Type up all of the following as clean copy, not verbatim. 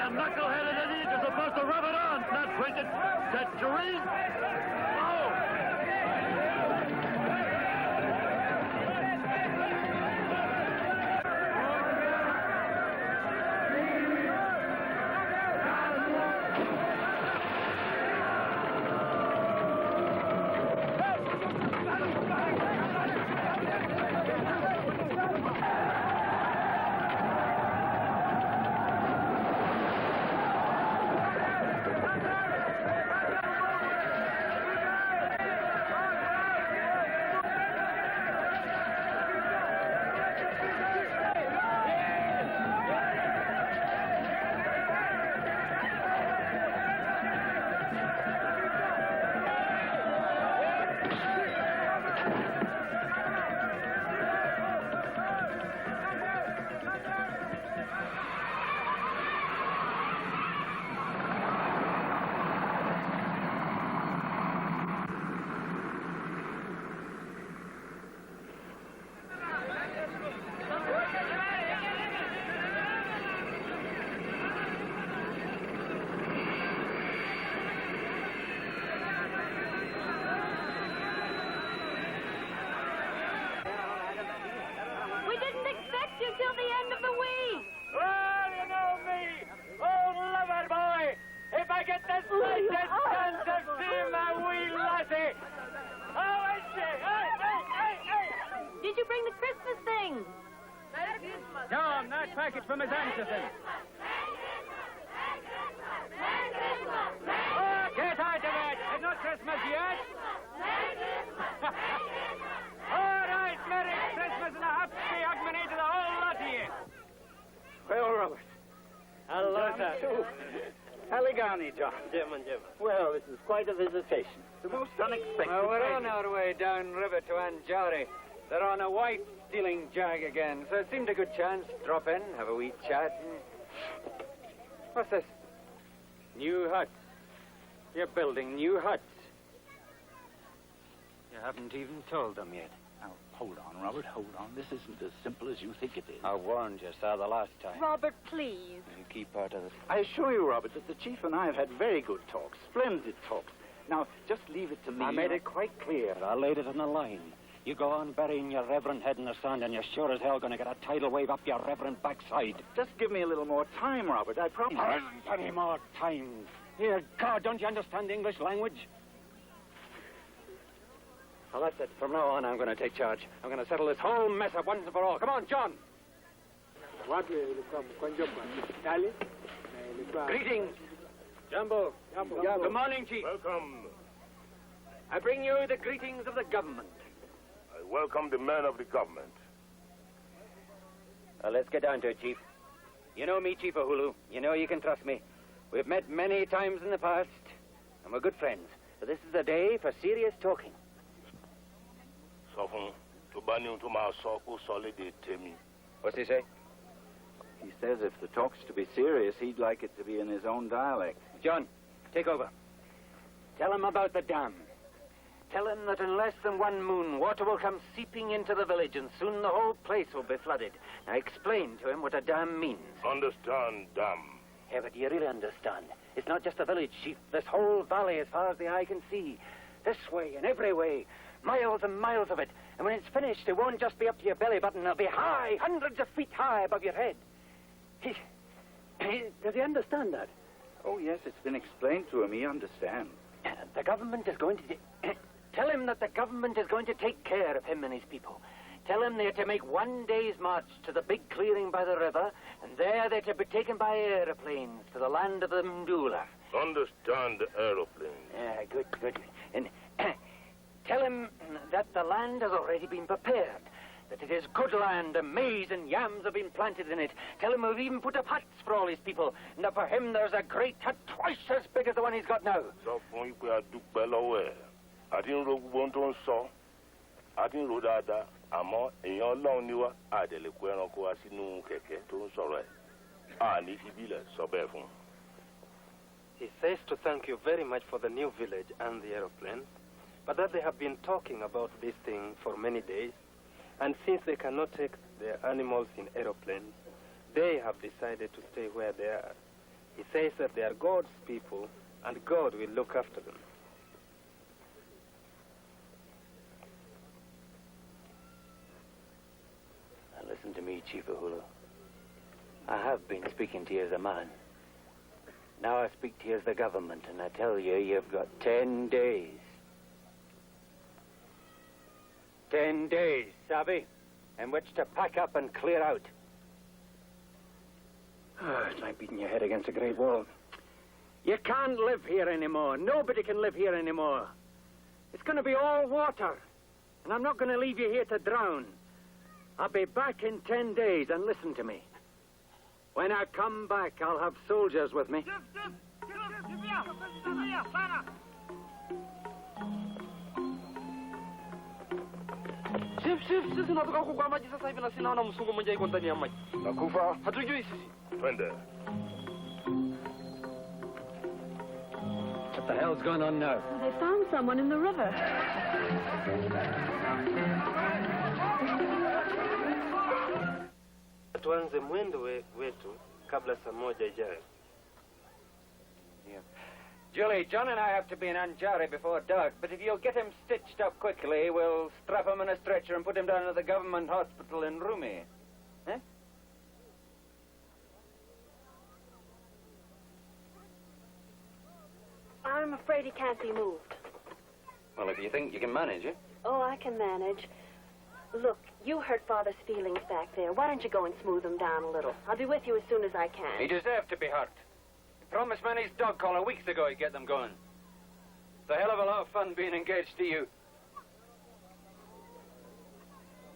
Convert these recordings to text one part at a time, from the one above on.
A knuckleheaded idiot is supposed to rub it on, not print it. Tangerine? Oh! John, that package from Miss Anderson. Oh, get out of it! It's not Christmas yet. All right, Merry Christmas and a happy Hogmanay to the whole lot of you. Well, Robert. Hello, sir. Allegany, John. Jim. Well, this is quite a visitation. The most unexpected. Well, we're on our way down river to Anjari. They're on a wife-stealing jag again, so it seemed a good chance to drop in, have a wee chat. What's this? New huts. You're building new huts. You haven't even told them yet. Now, hold on, Robert, hold on. This isn't as simple as you think it is. I warned you, sir, the last time. Robert, please. You keep out of it. I assure you, Robert, that the Chief and I have had very good talks, splendid talks. Now, just leave it to me. I made it quite clear. I laid it on the line. You go on burying your reverend head in the sand, and you're sure as hell going to get a tidal wave up your reverend backside. Just give me a little more time, Robert, I promise. There isn't any more time. Dear God, don't you understand the English language? Well, that's it. From now on, I'm going to take charge. I'm going to settle this whole mess up once and for all. Come on, John. Greetings. Jumbo. Good morning, Chief. Welcome. I bring you the greetings of the government. I welcome the men of the government. Well, let's get down to it, Chief. You know me, Chief Uhuru. You know you can trust me. We've met many times in the past, and we're good friends. But this is a day for serious talking. What's he say? He says if the talk's to be serious, he'd like it to be in his own dialect. John, take over. Tell him about the dam. Tell him that in less than 1 moon, water will come seeping into the village, and soon the whole place will be flooded. Now explain to him what a dam means. Understand, dam. Yeah, but do you really understand? It's not just a village, Chief. This whole valley as far as the eye can see. This way and every way. Miles and miles of it. And when it's finished, it won't just be up to your belly button. It'll be high, hundreds of feet high above your head. Does he understand that? Oh, yes, it's been explained to him. He understands. The government is going to... Tell him that the government is going to take care of him and his people. Tell him they're to make 1 day's march to the big clearing by the river, and there they're to be taken by aeroplanes to the land of the Mdula. Understand the aeroplane. Yeah, good. And tell him that the land has already been prepared, that it is good land, and maize and yams have been planted in it. Tell him we've even put up huts for all his people, and that for him there's a great hut twice as big as the one he's got now. So, I didn't know what to say. I didn't know that. Àmọ́ èèyàn Ọlọ́run ni wá àdèlè kó ẹranko wá sínú kẹ̀kẹ́ tó ń sọ̀rọ̀ ẹ̀. Àní ìbílẹ̀ sọ bẹ́ẹ̀ fún. He says to thank you very much for the new village and the aeroplane, but that they have been talking about this thing for many days, and since they cannot take their animals in aeroplanes, they have decided to stay where they are. He says that they are God's people, and God will look after them. Now listen to me, Chief Uhuru. I have been speaking to you as a man. Now I speak to you as the government, and I tell you, you've got 10 days. 10 days, Sabi, in which to pack up and clear out. It's like beating your head against a great wall. You can't live here anymore. Nobody can live here anymore. It's going to be all water, and I'm not going to leave you here to drown. I'll be back in 10 days, and listen to me. When I come back, I'll have soldiers with me. Chief, sisi tunatoka huko kwa maji sasa hivi na sinaona msungu mmoja iko ndani ya maji. Nakufa. Hatujui sisi. Twende. What the hell's going on now? They found someone in the river. Tuanze mwendo wetu kabla saa moja ijayo. Julie, John and I have to be in Anjari before dark, but if you'll get him stitched up quickly, we'll strap him in a stretcher and put him down to the government hospital in Rumi. Eh? I'm afraid he can't be moved. Well, if you think you can manage it. Oh, I can manage. Look, you hurt Father's feelings back there. Why don't you go and smooth him down a little? I'll be with you as soon as I can. He deserved to be hurt. He promised me his dog collar weeks ago he'd get them going. It's a hell of a lot of fun being engaged to you.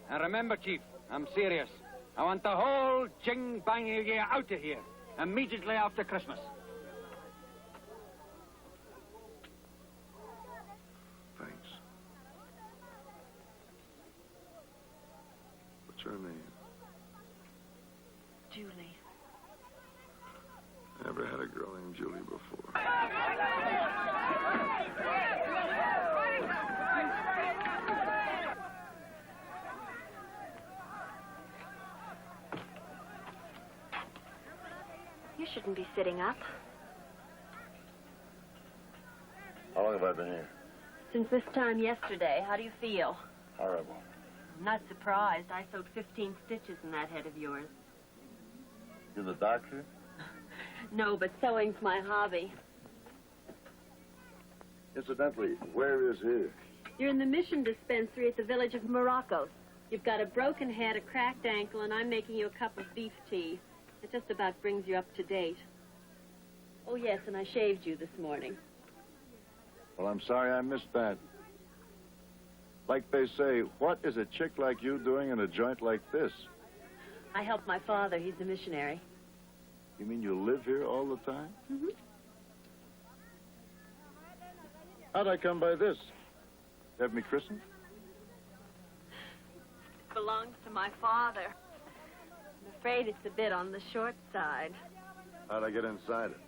And remember, Chief, I'm serious. I want the whole jing-bang of you out of here immediately after Christmas. Thanks. What's her name? Julie. Never had a girl named Julie before. You shouldn't be sitting up. How long have I been here? Since this time yesterday, how do you feel? Horrible. I'm not surprised. I sewed 15 stitches in that head of yours. You're the doctor? No, but sewing's my hobby. Incidentally, where is he? You're in the mission dispensary at the village of Morocco. You've got a broken head, a cracked ankle, and I'm making you a cup of beef tea. It just about brings you up to date. Oh, yes, and I shaved you this morning. Well, I'm sorry I missed that. Like they say, what is a chick like you doing in a joint like this? I help my father. He's a missionary. You mean you live here all the time? Mm-hmm. How'd I come by this? Have me christened? It belongs to my father. I'm afraid it's a bit on the short side. How'd I get inside it?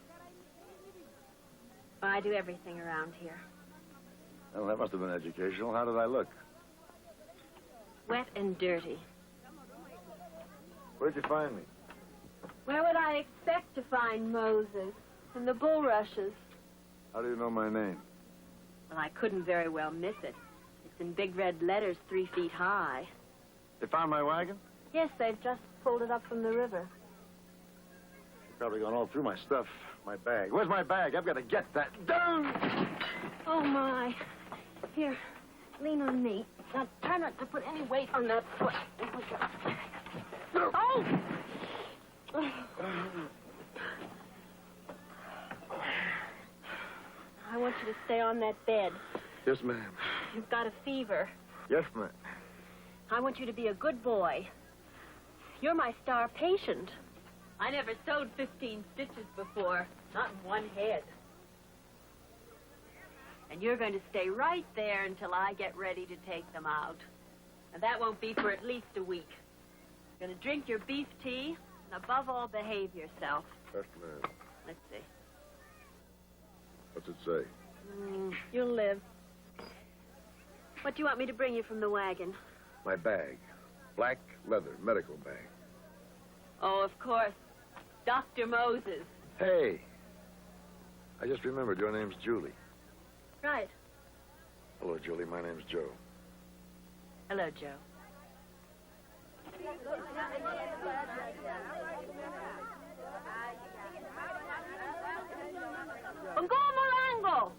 I do everything around here. Well, that must have been educational. How did I look? Wet and dirty. Where'd you find me? Where would I expect to find Moses? In the bulrushes. How do you know my name? Well, I couldn't very well miss it. It's in big red letters 3 feet high. They found my wagon? Yes, they've just pulled it up from the river. They've probably gone all through my stuff. My bag. Where's my bag? I've got to get that. Down! Oh, my. Here, lean on me. Now, try not to put any weight on that foot. Oh! I want you to stay on that bed. Yes, ma'am. You've got a fever. Yes, ma'am. I want you to be a good boy. You're my star patient. I never sewed 15 stitches before, not in one head. And you're going to stay right there until I get ready to take them out. And that won't be for at least a week. You're going to drink your beef tea, and above all, behave yourself. Yes, ma'am. Let's see. What's it say? You'll live. What do you want me to bring you from the wagon? My bag. Black leather medical bag. Oh, of course. Dr. Moses. Hey. I just remembered your name's Julie. Right. Hello, Julie. My name's Joe. Hello, Joe. Bongo Morango!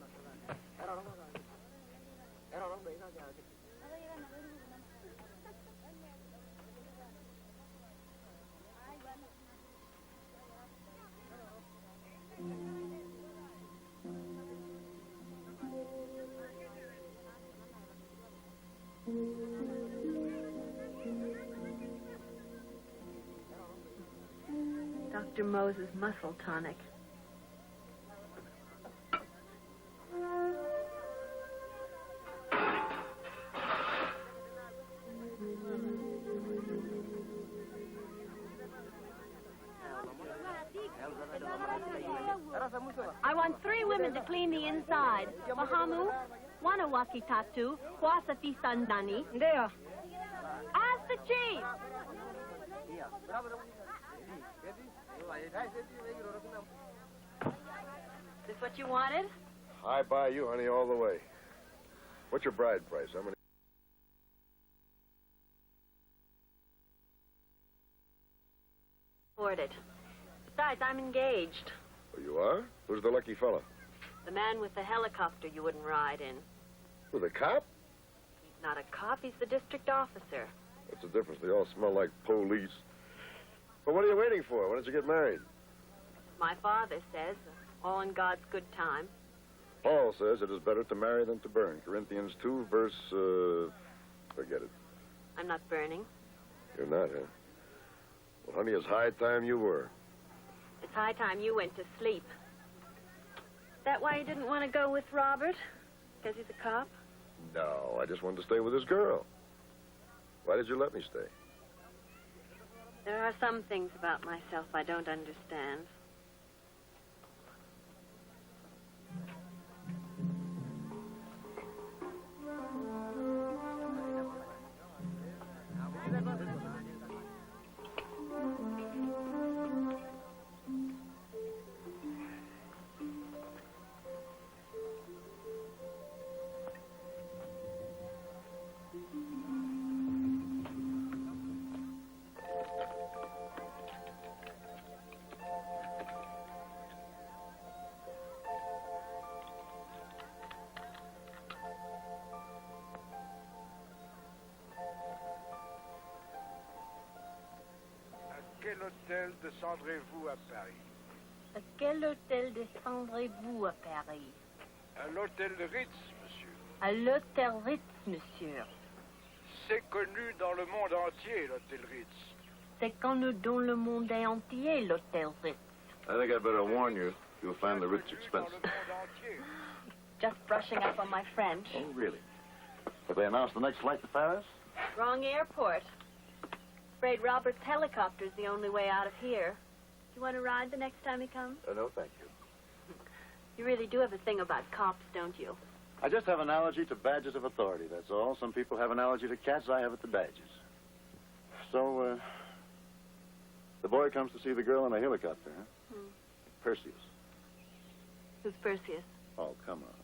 Dr. Moses Muscle Tonic. I want 3 women to clean the inside. Mahamu, Wanawaki Tatu, Wasati Sandani. There. Ask the chief. This what you wanted? I buy you, honey, all the way. What's your bride price? How many? Afford it. Besides, I'm engaged. Oh, you are? Who's the lucky fella? The man with the helicopter you wouldn't ride in. Who, the cop? He's not a cop, he's the district officer. What's the difference? They all smell like police. Well, what are you waiting for? Why don't you get married? My father says, all in God's good time. Paul says it is better to marry than to burn. Corinthians 2, verse, forget it. I'm not burning. You're not, huh? Well, honey, it's high time you were. It's high time you went to sleep. That why you didn't want to go with Robert? Because he's a cop? No, I just wanted to stay with this girl. Why did you let me stay? There are some things about myself I don't understand. Quel hôtel descendrez-vous à Paris? À quel hôtel descendrez-vous à Paris? À l'hôtel Ritz, monsieur. À l'hôtel Ritz, monsieur. C'est connu dans le monde entier, l'hôtel Ritz. C'est connu dans le monde entier, l'hôtel Ritz. I think I'd better warn you. You'll find the Ritz expensive. Just brushing up on my French. Oh, really? Have they announced the next flight to Paris? Wrong airport. Afraid Robert's helicopter's the only way out of here. You want to ride the next time he comes? No, thank you. You really do have a thing about cops, don't you? I just have an allergy to badges of authority, that's all. Some people have an allergy to cats, I have it to badges. So, the boy comes to see the girl in a helicopter, huh? Perseus. Who's Perseus? Oh, come on.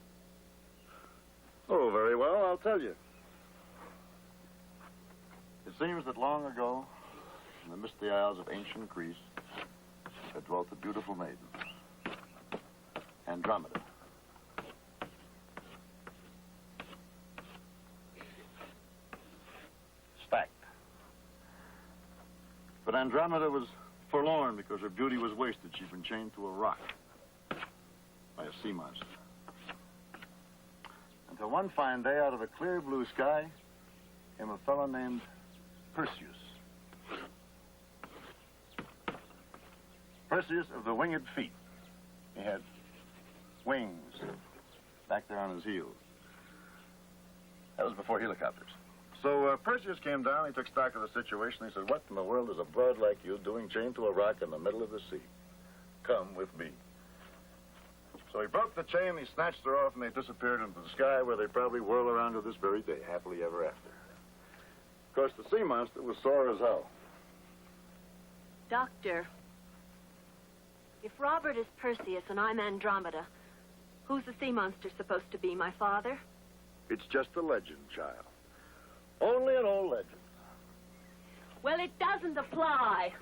Oh, very well, I'll tell you. It seems that long ago, in the misty isles of ancient Greece, there dwelt a beautiful maiden, Andromeda. It's fact. But Andromeda was forlorn because her beauty was wasted. She'd been chained to a rock by a sea monster. Until one fine day, out of a clear blue sky, came a fellow named Perseus. Perseus of the winged feet. He had wings back there on his heels. That was before helicopters. So Perseus came down, he took stock of the situation. He said, what in the world is a broad like you doing chained to a rock in the middle of the sea? Come with me. So he broke the chain, he snatched her off, and they disappeared into the sky where they probably whirl around to this very day, happily ever after. Of course, the sea monster was sore as hell. Doctor, If Robert is Perseus and I'm Andromeda, who's the sea monster supposed to be, my father? It's just a legend, child. Only an old legend. Well, it doesn't apply.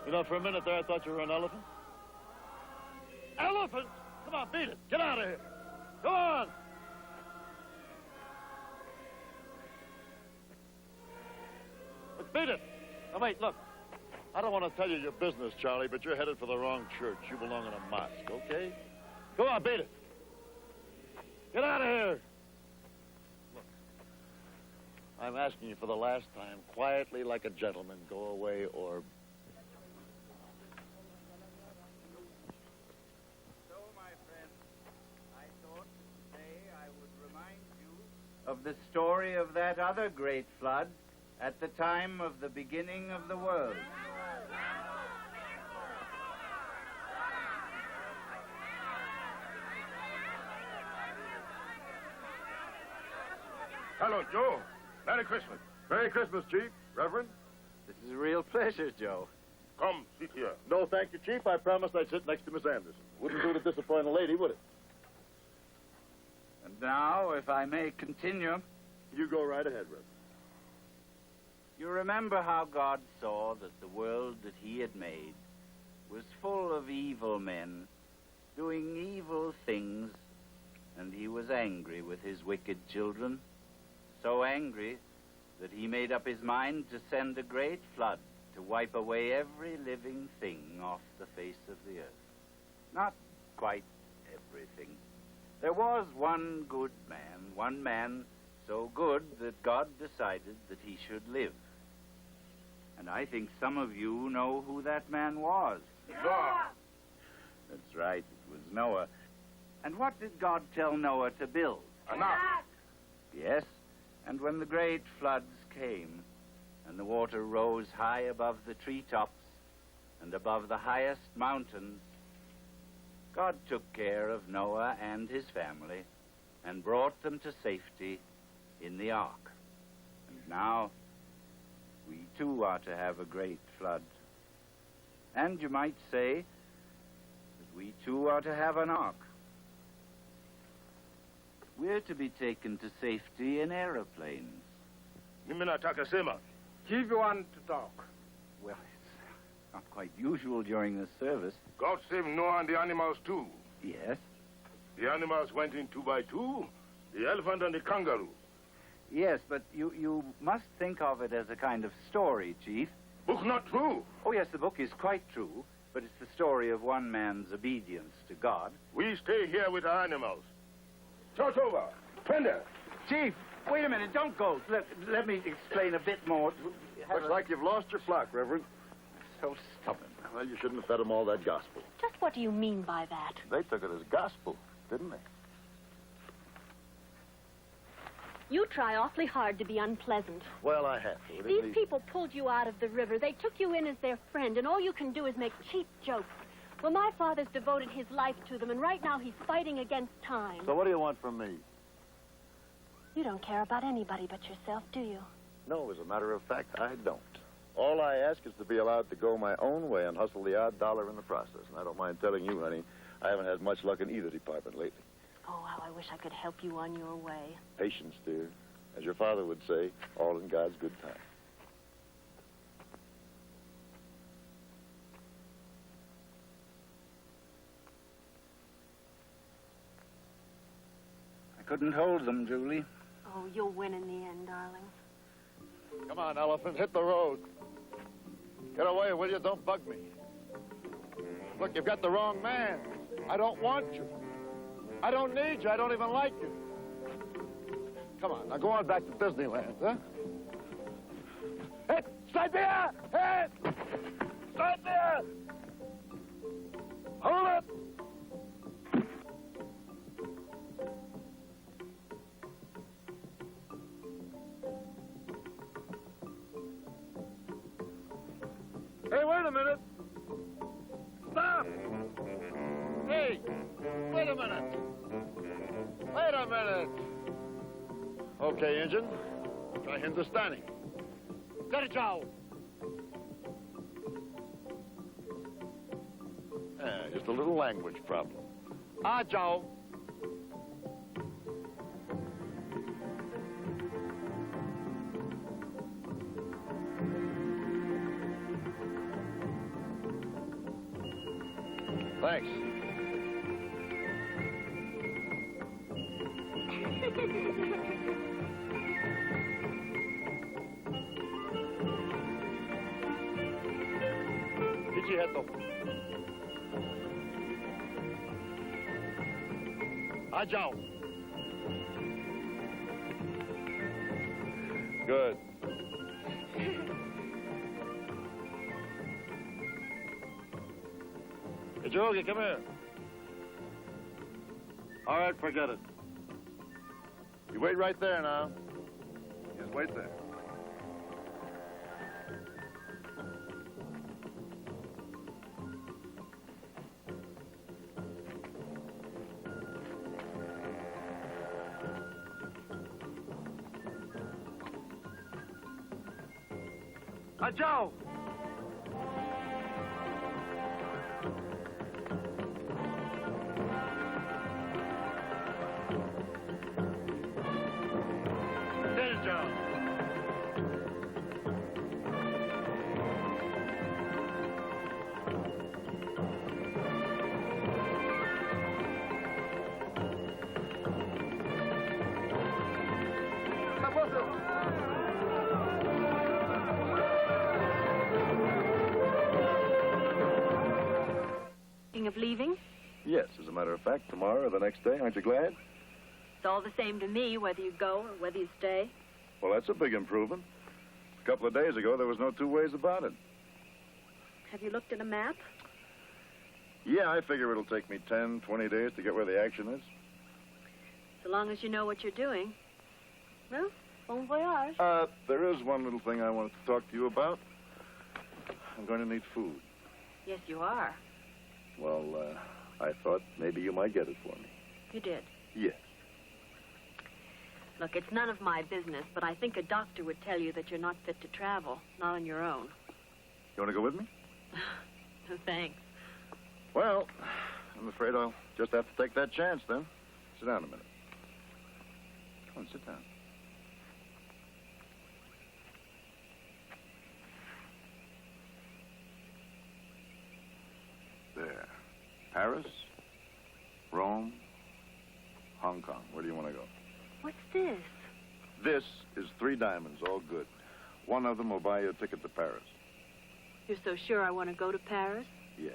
You know, for a minute there, I thought you were an elephant. Elephant? Come on, beat it. Get out of here. Go on. Let's beat it. Now, wait, look. I don't want to tell you your business, Charlie, but you're headed for the wrong church. You belong in a mosque, okay? Go on, beat it. Get out of here. Look, I'm asking you for the last time, quietly like a gentleman, go away or... So, my friend, I thought today I would remind you of the story of that other great flood at the time of the beginning of the world. Hello, Joe. Merry Christmas. Merry Christmas, Chief. Reverend. This is a real pleasure, Joe. Come, sit here. No, thank you, Chief. I promised I'd sit next to Miss Anderson. Wouldn't do to disappoint a lady, would it? And now, if I may continue, You go right ahead, Reverend. you remember how God saw that the world that he had made was full of evil men doing evil things, and he was angry with his wicked children, so angry that he made up his mind to send a great flood to wipe away every living thing off the face of the earth. Not quite everything. There was one good man, one man so good that God decided that he should live. And I think some of you know who that man was. Noah. That's right, it was Noah. And what did God tell Noah to build? An ark. Yes, and when the great floods came, and the water rose high above the treetops and above the highest mountains, God took care of Noah and his family and brought them to safety in the ark. And now, we too are to have a great flood. And you might say that we too are to have an ark. We're to be taken to safety in aeroplanes. Mimi nataka sema. Chief want to talk. Well, it's not quite usual during this service. God saved Noah and the animals too. Yes? The animals went in 2 by 2, the elephant and the kangaroo. Yes, but you must think of it as a kind of story, Chief. Book not true. Oh, yes, the book is quite true, but it's the story of one man's obedience to God. We stay here with our animals. Toss over. Pender. Chief, wait a minute, don't go. Let me explain a bit more. Looks like you've lost your flock, Reverend. So stubborn. Well, you shouldn't have fed them all that gospel. Just what do you mean by that? They took it as gospel, didn't they? You try awfully hard to be unpleasant. Well, I have to. These people pulled you out of the river. They took you in as their friend, and all you can do is make cheap jokes. Well, my father's devoted his life to them, and right now he's fighting against time. So what do you want from me? You don't care about anybody but yourself, do you? No, as a matter of fact, I don't. All I ask is to be allowed to go my own way and hustle the odd dollar in the process. And I don't mind telling you, honey, I haven't had much luck in either department lately. Oh, how I wish I could help you on your way. Patience, dear. As your father would say, all in God's good time. I couldn't hold them, Julie. Oh, you'll win in the end, darling. Come on, elephant, hit the road. Get away, will you? Don't bug me. Look, you've got the wrong man. I don't want you. I don't need you. I don't even like you. Come on, now go on back to Disneyland, huh? Hey, stay there! Hey! Stay there! Hold it! Hey, wait a minute! Stop! Hey, wait a minute! Wait a minute! Okay, engine. Try Hindustani. Kar jao! Just a little language problem. Aa jao! Thanks. Pichi heto. Aa jao. Good. Hey, Jogi, come here. All right, forget it. You wait right there now. Yes, wait there. Joe! There's Joe. Of leaving? Yes, as a matter of fact, tomorrow or the next day. Aren't you glad? It's all the same to me whether you go or whether you stay. Well, that's a big improvement. A couple of days ago, there was no two ways about it. Have you looked at a map? Yeah, I figure it'll take me 10, 20 days to get where the action is. So long as you know what you're doing. Well, bon voyage. There is one little thing I wanted to talk to you about. I'm going to need food. Yes, you are. Well, I thought maybe you might get it for me. You did? Yes. Look, it's none of my business, but I think a doctor would tell you that you're not fit to travel, not on your own. You want to go with me? No, thanks. Well, I'm afraid I'll just have to take that chance then. Sit down a minute. Come on, sit down. There. Paris, Rome, Hong Kong. Where do you want to go? What's this? This is 3 diamonds, all good. One of them will buy you a ticket to Paris. You're so sure I want to go to Paris? Yeah.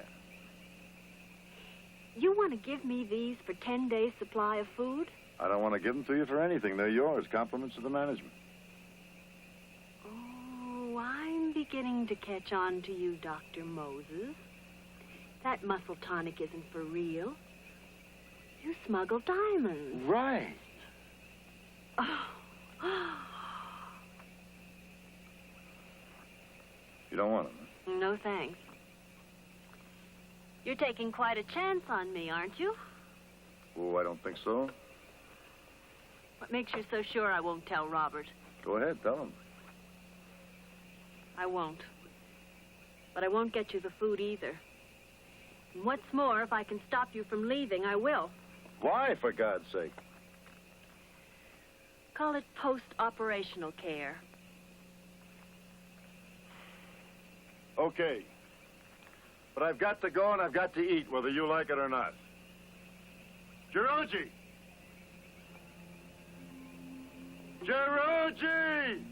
You want to give me these for 10 days' supply of food? I don't want to give them to you for anything. They're yours. Compliments to the management. Oh, I'm beginning to catch on to you, Dr. Moses. That muscle tonic isn't for real. You smuggle diamonds. Right. Oh. You don't want them, huh? No, thanks. You're taking quite a chance on me, aren't you? Oh, I don't think so. What makes you so sure I won't tell Robert? Go ahead, tell him. I won't. But I won't get you the food either. And what's more, if I can stop you from leaving, I will. Why, for God's sake? Call it post-operational care. Okay. But I've got to go and I've got to eat, whether you like it or not. Georgie! Georgie!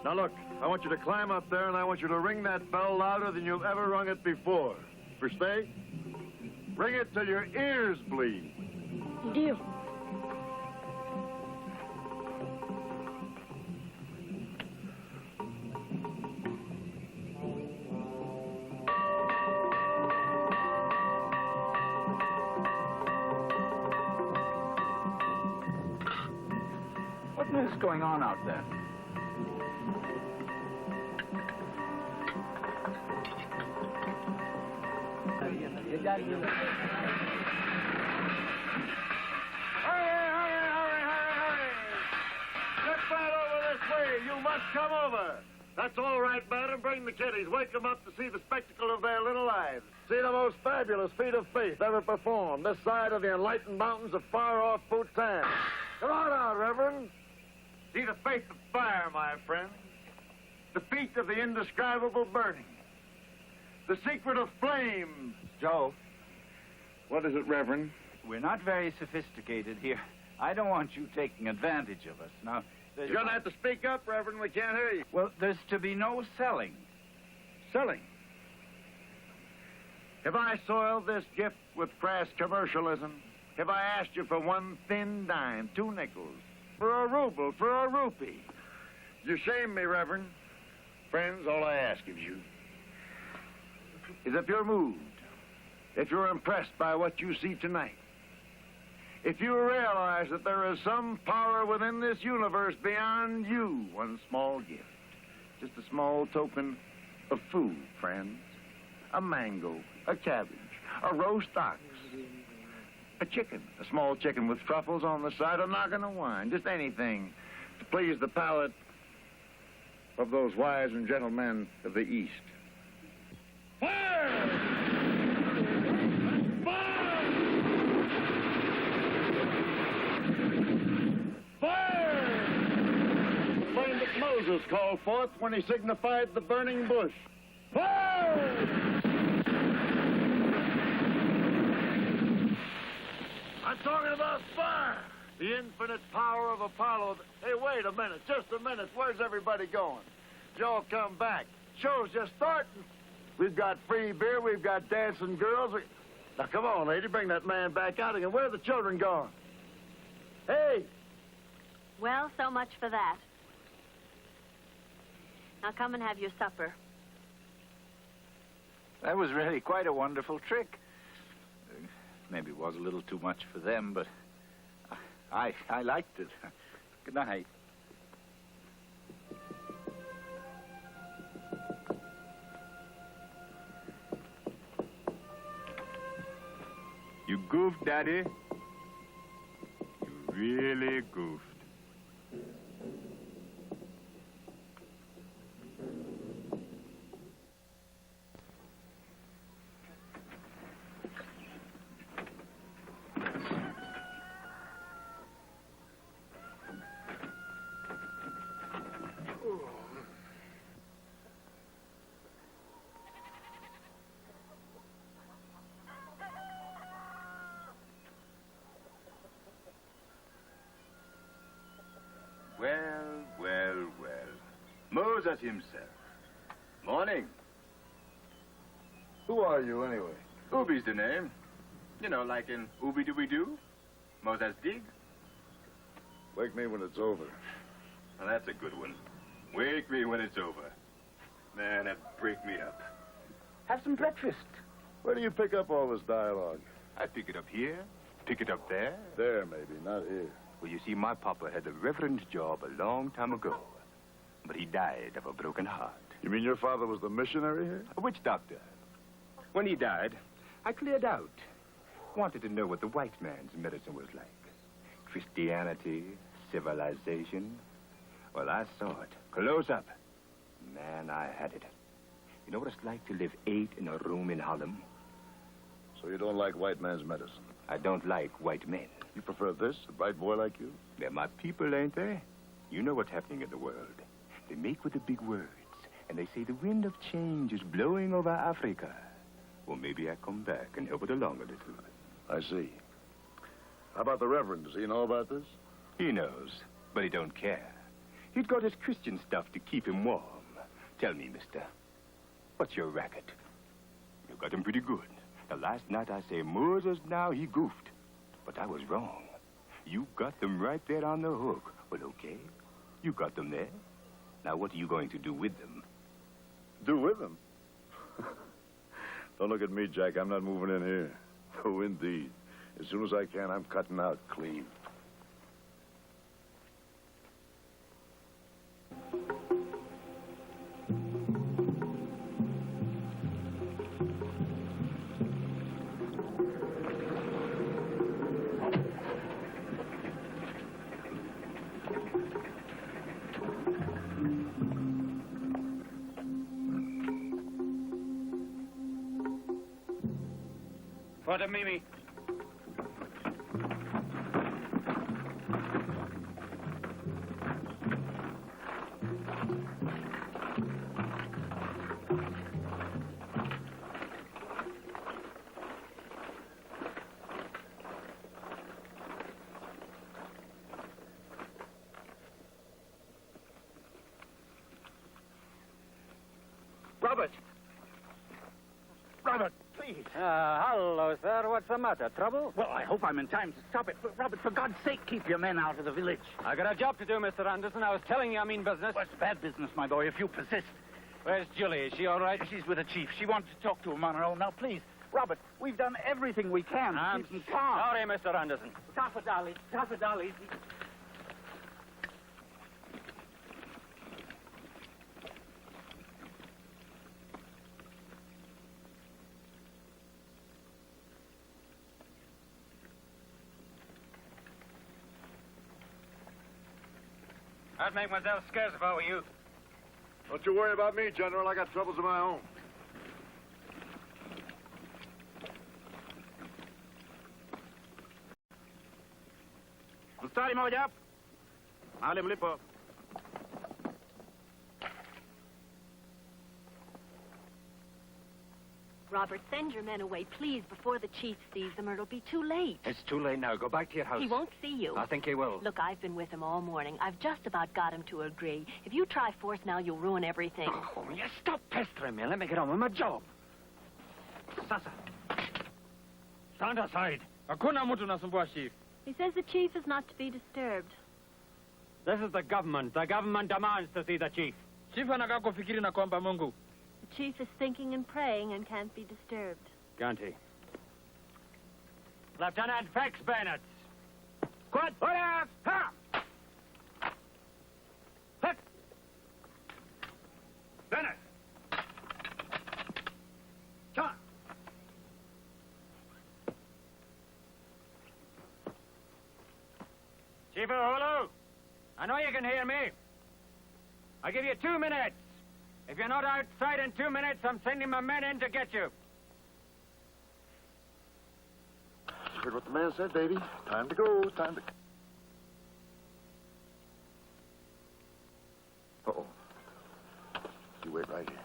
Now look, I want you to climb up there and I want you to ring that bell louder than you've ever rung it before. Versteh? Ring it till your ears bleed. Deal. What's going on out there? Hurry! Get right over this way. You must come over. That's all right, madam. Bring the kiddies. Wake them up to see the spectacle of their little lives. See the most fabulous feat of faith ever performed this side of the enlightened mountains of far-off Bhutan. Come on out, Reverend. See the faith of fire, my friends. The feat of the indescribable burning. The secret of flames. Joe, What is it, Reverend? we're not very sophisticated here. I don't want you taking advantage of us. Now, You're going to have to speak up, Reverend. We can't hear you. well, there's to be no selling. Selling. Have I soiled this gift with crass commercialism? Have I asked you for one thin dime, 2 nickels, for a ruble, for a rupee? You shame me, Reverend. Friends, all I ask of you is if you're moved, if you're impressed by what you see tonight, if you realize that there is some power within this universe beyond you, one small gift, just a small token of food, friends, a mango, a cabbage, a roast ox, a chicken, a small chicken with truffles on the side, a noggin of wine, just anything to please the palate of those wise and gentle men of the East. Fire! Fire! Fire! The flame that Moses called forth when he signified the burning bush. Fire! I'm talking about fire. The infinite power of Apollo. Hey, wait a minute, just a minute. Where's everybody going? Y'all come back. Show's just starting. We've got free beer, we've got dancing girls. Now, come on, lady, bring that man back out again. Where are the children gone? Hey! Well, so much for that. Now come and have your supper. That was really quite a wonderful trick. Maybe it was a little too much for them, but I liked it. Good night. You goofed, Daddy. You really goofed. Well. Moses himself. Morning. Who are you, anyway? Ubi's the name. You know, like in Ooby-Dooby-Doo. Moses Dig. Wake me when it's over. Well, that's a good one. Wake me when it's over. Man, that'd break me up. Have some breakfast. Where do you pick up all this dialogue? I pick it up here, pick it up there. There, maybe, not here. Well, you see, my papa had the reverend job a long time ago. But he died of a broken heart. You mean your father was the missionary here? A witch doctor. When he died, I cleared out. Wanted to know what the white man's medicine was like. Christianity, civilization. Well, I saw it. Close up. Man, I had it. You know what it's like to live 8 in a room in Harlem? So you don't like white man's medicine? I don't like white men. You prefer this, a bright boy like you? They're my people, ain't they? You know what's happening in the world. They make with the big words, and they say the wind of change is blowing over Africa. Well, maybe I come back and help it along a little. I see. How about the Reverend? Does he know about this? He knows, but he don't care. He's got his Christian stuff to keep him warm. Tell me, mister, what's your racket? You got him pretty good. The last night I say, Moses now, he goofed. But I was wrong. You got them right there on the hook. Well, okay. You got them there. Now, what are you going to do with them? Do with them? Don't look at me, Jack. I'm not moving in here. Oh, indeed. As soon as I can, I'm cutting out clean. What a Mimi. Robert! Robert, please. Hello, sir. What's the matter? Trouble? Well, I hope I'm in time to stop it. But, Robert, for God's sake, keep your men out of the village. I got a job to do, Mr. Anderson. I was telling you I mean business. Well, it's bad business, my boy, if you persist. Where's Julie? Is she all right? She's with the chief. She wants to talk to him on her own. Now, please, Robert, we've done everything we can to I'm keep him calm. sorry, Mr. Anderson. Tafadali, Tafadali. I'd make myself scarce if I were you. Don't you worry about me, General. I got troubles of my own. Mstari moja. Mahali mlipo. Robert, send your men away, please, before the chief sees them, or it'll be too late. It's too late now. Go back to your house. He won't see you. I think he will. Look, I've been with him all morning. I've just about got him to agree. If you try force now, you'll ruin everything. Oh, you stop pestering me and let me get on with my job. Sasa. Stand aside. Hakuna mtu nasumbua, chief. He says the chief is not to be disturbed. This is the government. The government demands to see the chief. Chief anakaa kufikiri na kuomba Mungu. The chief is thinking and praying and can't be disturbed. Ganti. Lieutenant Fex Bennett. Squad, order! Ha! Hit! Bennett! Shot! Chief Uhuru, I know you can hear me. I give you 2 minutes. If you're not outside in 2 minutes, I'm sending my men in to get you. Heard what the man said, baby. Time to go. Time to... Uh-oh. You wait right here.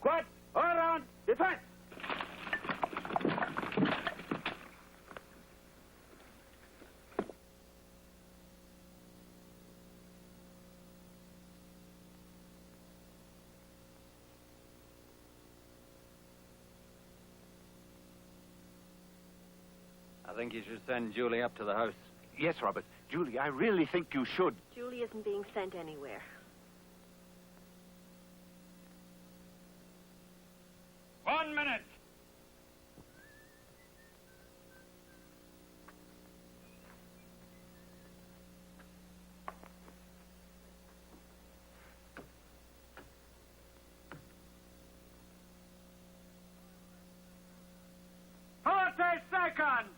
Squad, all around, defense! I think you should send Julie up to the house. Yes, Robert. Julie, I really think you should. Julie isn't being sent anywhere. 1 minute. Seconds.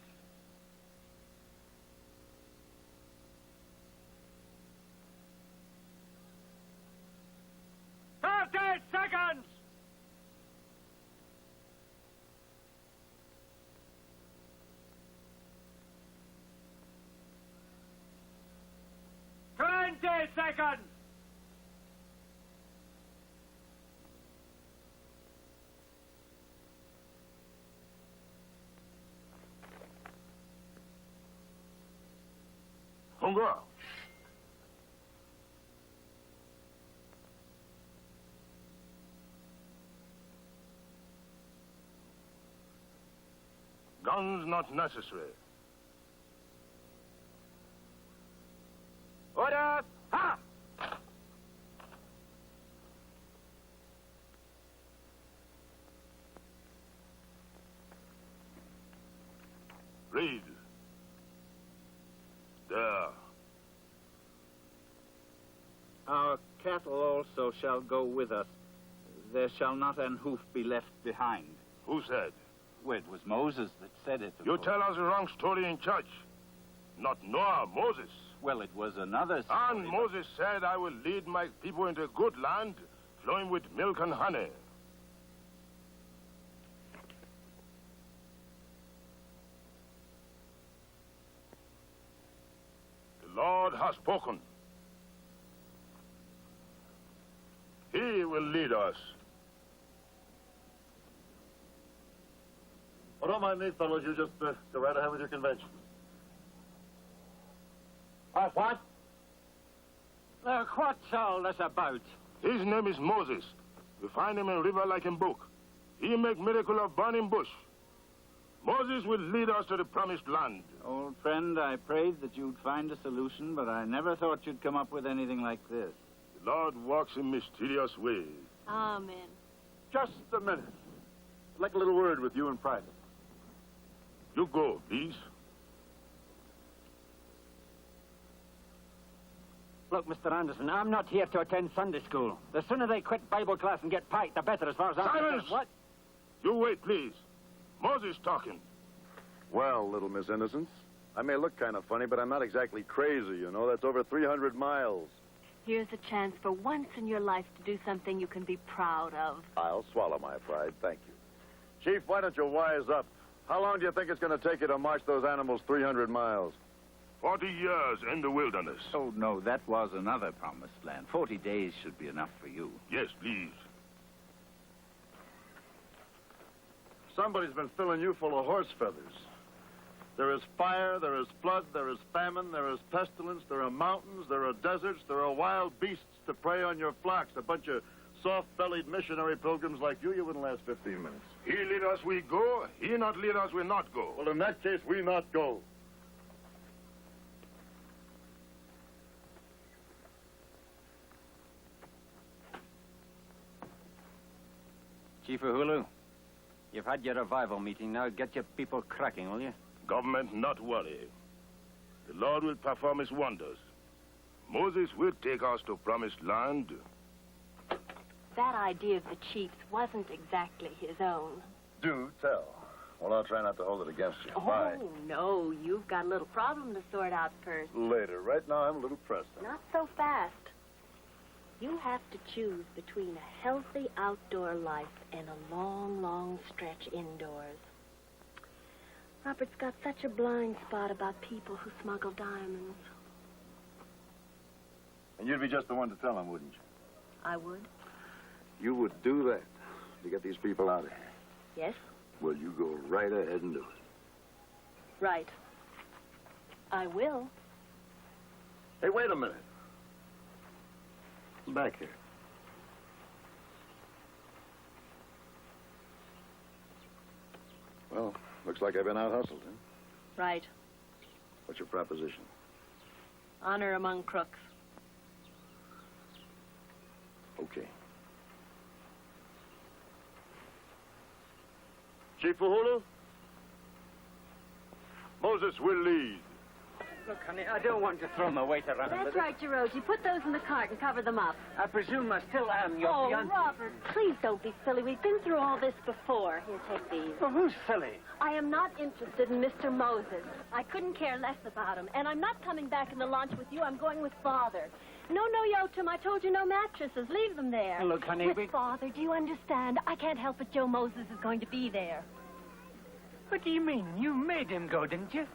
30 seconds. 20 seconds. 红哥， Guns not necessary. Order! Ha! Read. There. Our cattle also shall go with us. There shall not an hoof be left behind. Who said? Well, it was Moses that said it. You tell us the wrong story in church. Not Noah, Moses. Well, it was another story. And Moses said, I will lead my people into a good land, flowing with milk and honey. The Lord has spoken. He will lead us. Oh, don't mind me, fellows. You just go right ahead with your convention. What? What's all this about? His name is Moses. We find him in a river like in book. He make miracle of burning bush. Moses will lead us to the promised land. Old friend, I prayed that you'd find a solution, but I never thought you'd come up with anything like this. The Lord walks in mysterious ways. Amen. Just a minute. I'd like a little word with you in private. You go, please. Look, Mr. Anderson, I'm not here to attend Sunday school. The sooner they quit Bible class and get piped, the better as far as I'm Silence! concerned. What? You wait, please. Moses talking. Well, little Miss Innocence, I may look kind of funny, but I'm not exactly crazy, you know. That's over 300 miles. Here's a chance for once in your life to do something you can be proud of. I'll swallow my pride, thank you. Chief, why don't you wise up? How long do you think it's going to take you to march those animals 300 miles? 40 years in the wilderness. Oh, no, that was another promised land. 40 days should be enough for you. Yes, please. Somebody's been filling you full of horse feathers. There is fire, there is flood, there is famine, there is pestilence, there are mountains, there are deserts, there are wild beasts to prey on your flocks. A bunch of soft-bellied missionary pilgrims like you wouldn't last 15 minutes. He lead us, we go. He not lead us, we not go. Well, in that case, we not go. Chief Uhuru, you've had your revival meeting. Now get your people cracking, will you? Government not worry. The Lord will perform his wonders. Moses will take us to promised land. That idea of the chief's wasn't exactly his own. Do tell. Well, I'll try not to hold it against you. Oh, Bye. no, you've got a little problem to sort out first. Later. Right now, I'm a little pressed. Not so fast. You have to choose between a healthy outdoor life and a long, long stretch indoors. Robert's got such a blind spot about people who smuggle diamonds. And you'd be just the one to tell him, wouldn't you? I would. You would do that to get these people out of here. Yes? Well, you go right ahead and do it. Right. I will. Hey, wait a minute. Back here. Well, looks like I've been out hustled, huh? Right. What's your proposition? Honor among crooks. Okay. Chief Uhuru? Moses will lead. Look, honey, I don't want to throw my weight around. That's right, Jiroji. Put those in the cart and cover them up. I presume I still am your Oh, fiancé. Robert, please don't be silly. We've been through all this before. Here, take these. Well, who's silly? I am not interested in Mr. Moses. I couldn't care less about him. And I'm not coming back in the launch with you. I'm going with Father. No, Yotam. I told you no mattresses. Leave them there. Look, honey, with Father, do you understand? I can't help it. Joe Moses is going to be there. What do you mean? You made him go, didn't you?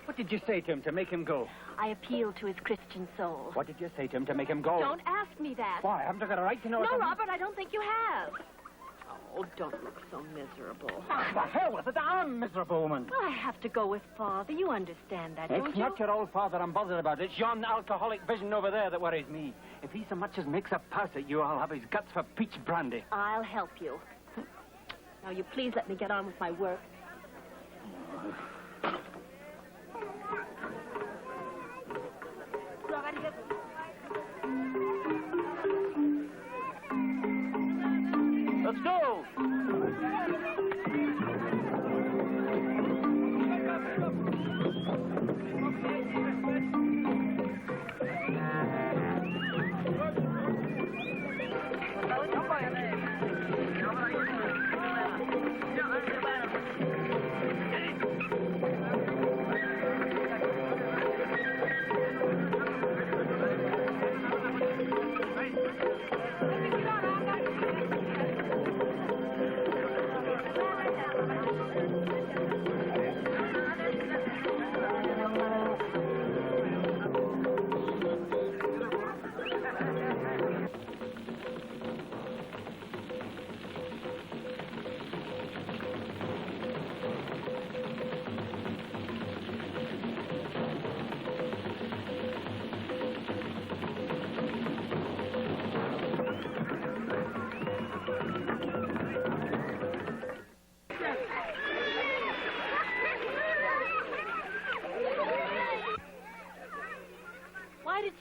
What did you say to him to make him go? I appealed to his Christian soul. What did you say to him to make him go? Don't ask me that. Why? Haven't I got a right to know? No, Robert, I don't think you have. Oh, don't look so miserable. Ah, the hell with it. I'm miserable, woman. I have to go with Father. You understand that, don't It's you? not your old father I'm bothered about. It's yon alcoholic vision over there that worries me. If he so much as makes a pass at you, I'll have his guts for peach brandy. I'll help you. Now, you please let me get on with my work. Let's go!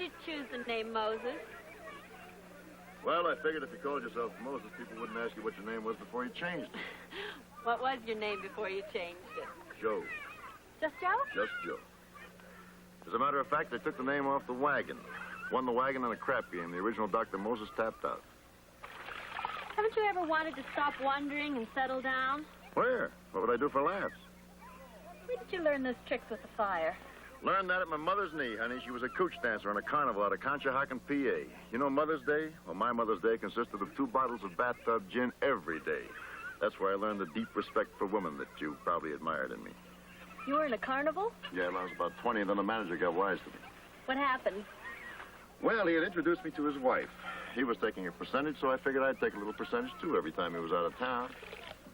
you choose the name Moses? Well, I figured if you called yourself Moses, people wouldn't ask you what your name was before you changed it. What was your name before you changed it? Joe. Just Joe? Just Joe. As a matter of fact, they took the name off the wagon. Won the wagon in a crap game. The original Dr. Moses tapped out. Haven't you ever wanted to stop wandering and settle down? Where? What would I do for laughs? Where did you learn those tricks with the fire? Learned that at my mother's knee, honey. She was a cooch dancer on a carnival out of Conshohocken, PA. You know Mother's Day? Well, my Mother's Day consisted of 2 bottles of bathtub gin every day. That's where I learned the deep respect for women that you probably admired in me. You were in a carnival? Yeah, when I was about 20, and then the manager got wise to me. What happened? Well, he had introduced me to his wife. He was taking a percentage, so I figured I'd take a little percentage, too, every time he was out of town.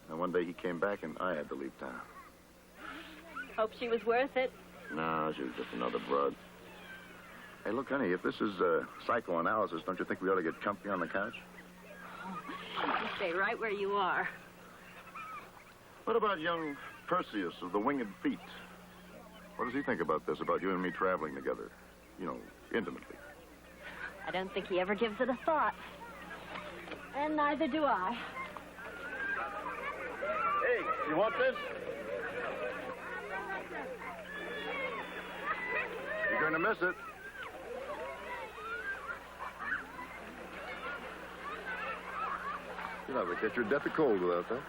And one day he came back, and I had to leave town. Hope she was worth it. No, she was just another broad. Hey, look, honey, if this is psychoanalysis, don't you think we ought to get comfy on the couch? You stay right where you are. What about young Perseus of the Winged Feet? What does he think about this, about you and me traveling together? You know, intimately. I don't think he ever gives it a thought. And neither do I. Hey, you want this? You're going to miss it. You'll have to catch your death of cold without that.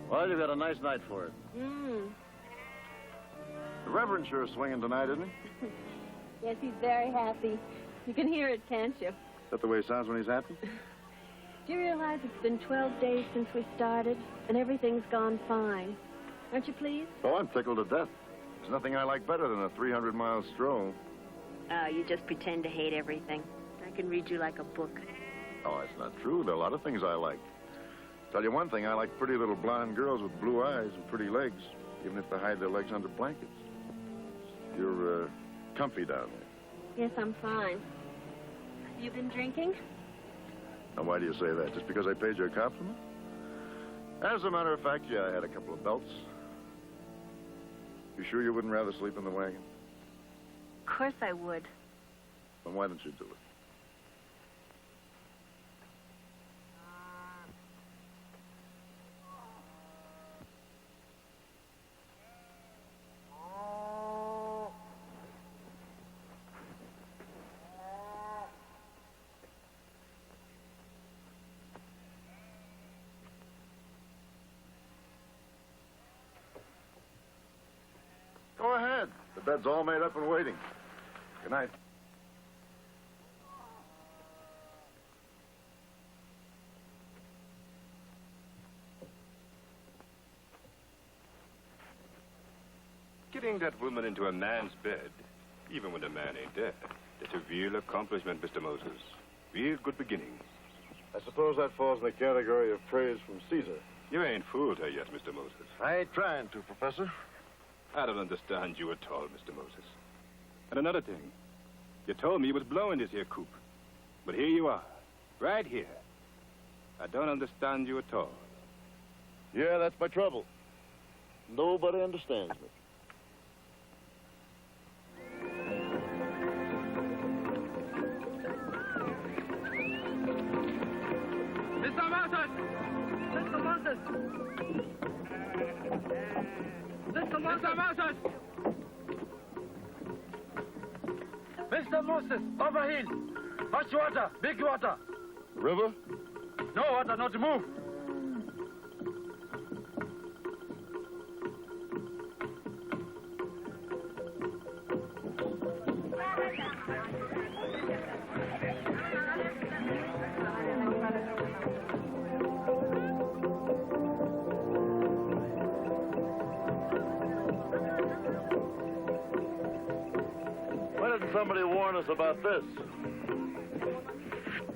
Well, you've got a nice night for it. The Reverend sure is swinging tonight, isn't he? Yes, he's very happy. You can hear it, can't you? Is that the way he sounds when he's happy? Do you realize it's been 12 days since we started, and everything's gone fine? Aren't you pleased? Oh, I'm tickled to death. There's nothing I like better than a 300-mile stroll. Oh, you just pretend to hate everything. I can read you like a book. Oh, that's not true. There are a lot of things I like. Tell you one thing, I like pretty little blonde girls with blue eyes and pretty legs, even if they hide their legs under blankets. You're, comfy down there. Yes, I'm fine. Have you been drinking? Now, why do you say that? Just because I paid you a compliment? As a matter of fact, yeah, I had a couple of belts. You sure you wouldn't rather sleep in the wagon? Of course I would. Then why don't you do it? Go ahead. The bed's all made up and waiting. Good night. Getting that woman into a man's bed, even when the man ain't dead, it's a real accomplishment, Mr. Moses. Real good beginning. I suppose that falls in the category of praise from Caesar. You ain't fooled her yet, Mr. Moses. I ain't trying to, Professor. I don't understand you at all, Mr. Moses. And another thing, you told me you was blowing this here coop. But here you are, right here. I don't understand you at all. Yeah, that's my trouble. Nobody understands me. Mr. Moses! Mr. Moses! Mr. Moses! Mr. Moses, over hill. Much water, big water. River? No water, not to move. didn't somebody warn us about this?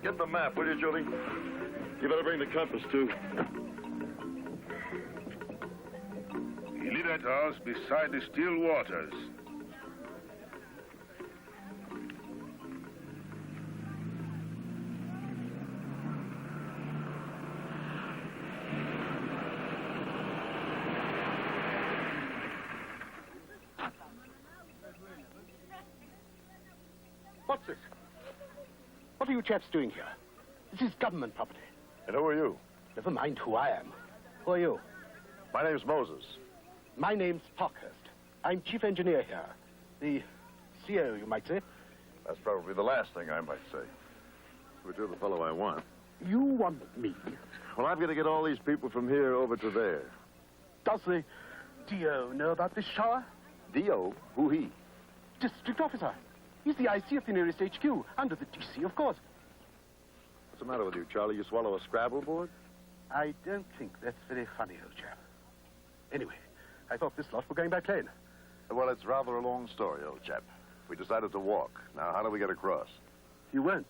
Get the map, will you, Julie? You better bring the compass, too. He lived at a house beside the still waters. What's this? What are you chaps doing here? This is government property. And who are you? Never mind who I am. Who are you? My name's Moses. My name's Parkhurst. I'm chief engineer here. The CO, you might say. That's probably the last thing I might say. But you're the fellow I want. You want me? Well, I've got to get all these people from here over to there. Does the DO know about this shower? D.O.? Who he? District officer. He's the IC of the nearest HQ, under the DC, of course. What's the matter with you, Charlie? You swallow a Scrabble board? I don't think that's very funny, old chap. Anyway, I thought this lot were going by plane. Well, it's rather a long story, old chap. We decided to walk. Now, how do we get across? You won't.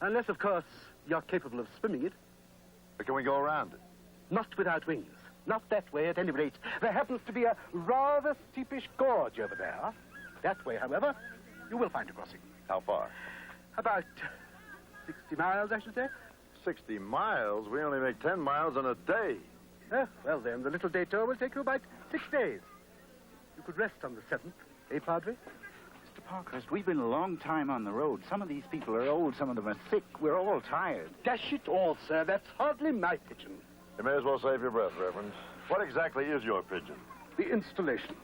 Unless, of course, you're capable of swimming it. But can we go around it? Not without wings. Not that way, at any rate. There happens to be a rather steepish gorge over there. That way, however, you will find a crossing. How far? About 60 miles, I should say. 60 miles? We only make 10 miles in a day. Well, then, the little detour will take you about 6 days. You could rest on the 7th, eh, Padre? Mr. Parkhurst, we've been a long time on the road. Some of these people are old, some of them are sick. We're all tired. Dash it all, sir. That's hardly my pigeon. You may as well save your breath, Reverend. What exactly is your pigeon? The installation.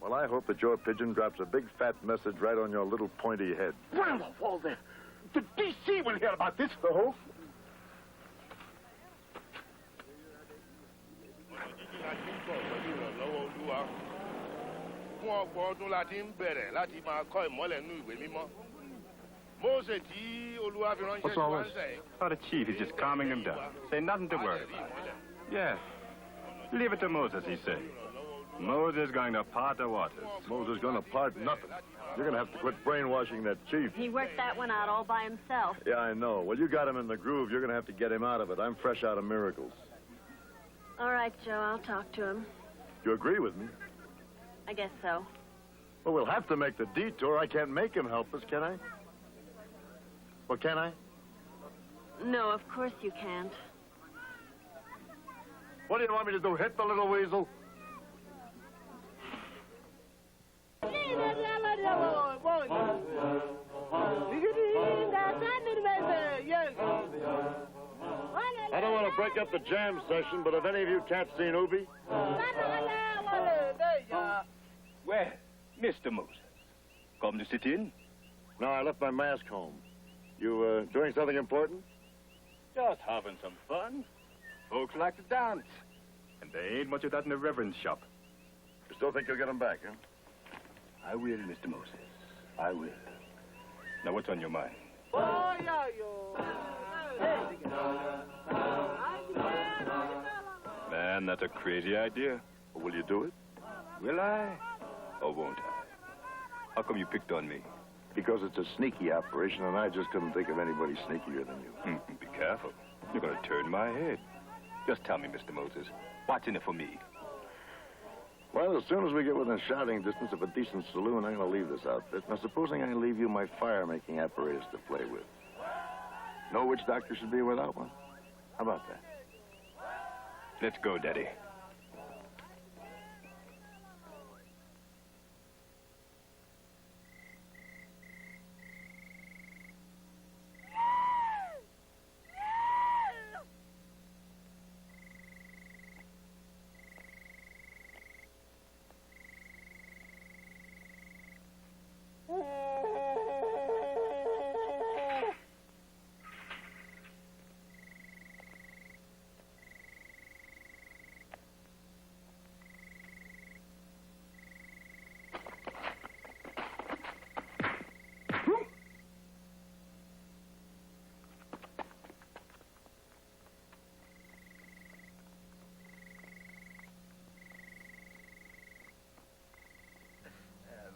Well, I hope that your pigeon drops a big fat message right on your little pointy head. Well, of all the DC will hear about this, the whole. Fún ọ̀pọ̀ ọdún la ti ń bẹ̀rẹ̀ láti máa kọ́ ìmọ́lẹ̀ nínú ìwé mímọ́. Mósè tí Olúwa fi ránṣẹ́ What's sí all wa this? ń sẹ̀. Oh, the chief is just calming him down. Say nothing to worry about. Yes. Leave it to Moses, he said. Moses going to part the waters. Moses going to part nothing. You're going to have to quit brainwashing that chief. He worked that one out all by himself. Yeah, I know. Well, you got him in the groove. You're going to have to get him out of it. I'm fresh out of miracles. All right, Joe, I'll talk to him. You agree with me? I guess so. Well, we'll have to make the detour. I can't make him help us, can I? Well, can I? No, of course you can't. What do you want me to do, hit the little weasel? I don't want to break up the jam session, but have any of you cats seen Ubi? Where? Mr. Moses. Come to sit in? No, I left my mask home. You, doing something important? Just having some fun. Folks like to dance. And there ain't much of that in the Reverend's shop. You still think you'll get him back, huh? I will, Mr. Moses. I will. Now, what's on your mind? Man, that's a crazy idea. Well, will you do it? Will I? Or won't I? How come you picked on me? Because it's a sneaky operation, and I just couldn't think of anybody sneakier than you. Be careful. You're going to turn my head. Just tell me, Mr. Moses, what's in it for me? Well, as soon as we get within shouting distance of a decent saloon, I'm going to leave this outfit. Now, supposing I leave you my fire-making apparatus to play with. Know which doctor should be without one? How about that? Let's go, Daddy.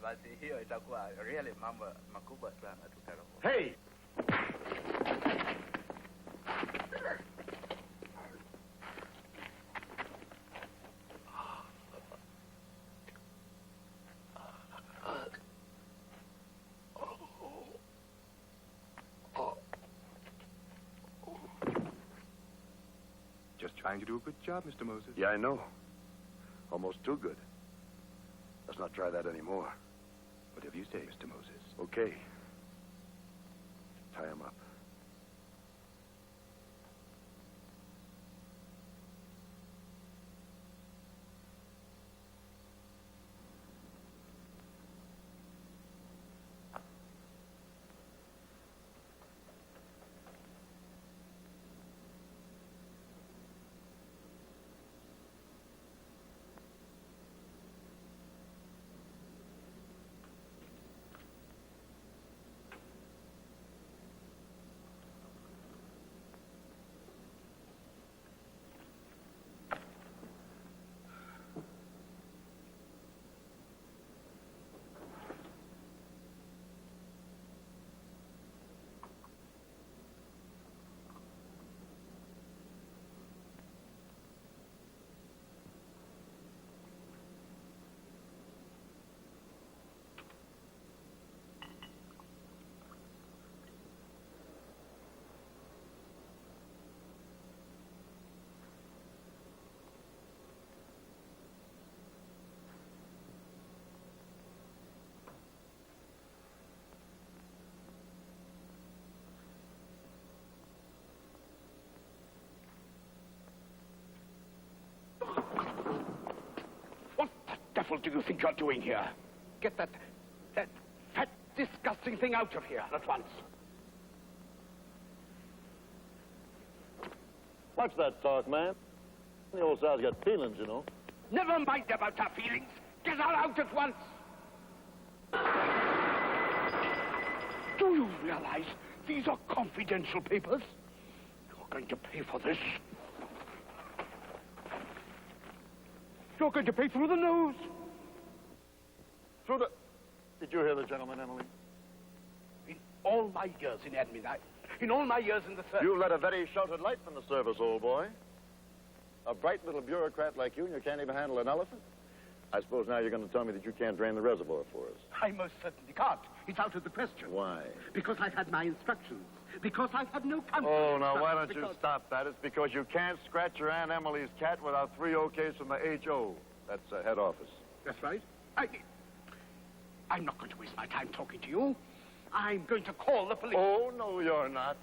basi hiyo itakuwa really mambo makubwa sana tutakapo. Hey! Just trying to do a good job, Mr. Moses. Yeah, I know. Almost too good. Let's not try that anymore. Whatever you say, Mr. Moses. Okay. Tie him up. What the devil do you think you're doing here? Get that fat, disgusting thing out of here at once. Watch that talk, man. The old sow's got feelings, you know. Never mind about her feelings. Get her out at once. Do you realize these are confidential papers? You're going to pay for this. You're going to pay through the nose. Through the... Did you hear the gentleman, Emily? In all my years in admin, in all my years in the service... You led a very sheltered life in the service, old boy. A bright little bureaucrat like you, and you can't even handle an elephant? I suppose now you're going to tell me that you can't drain the reservoir for us. I most certainly can't. It's out of the question. Why? Because I've had my instructions. Because I've had no counsel. Oh, now, why don't you stop that? It's because you can't scratch your Aunt Emily's cat without 3 OKs from the HO. That's head office. That's right. I'm not going to waste my time talking to you. I'm going to call the police. Oh, no, you're not.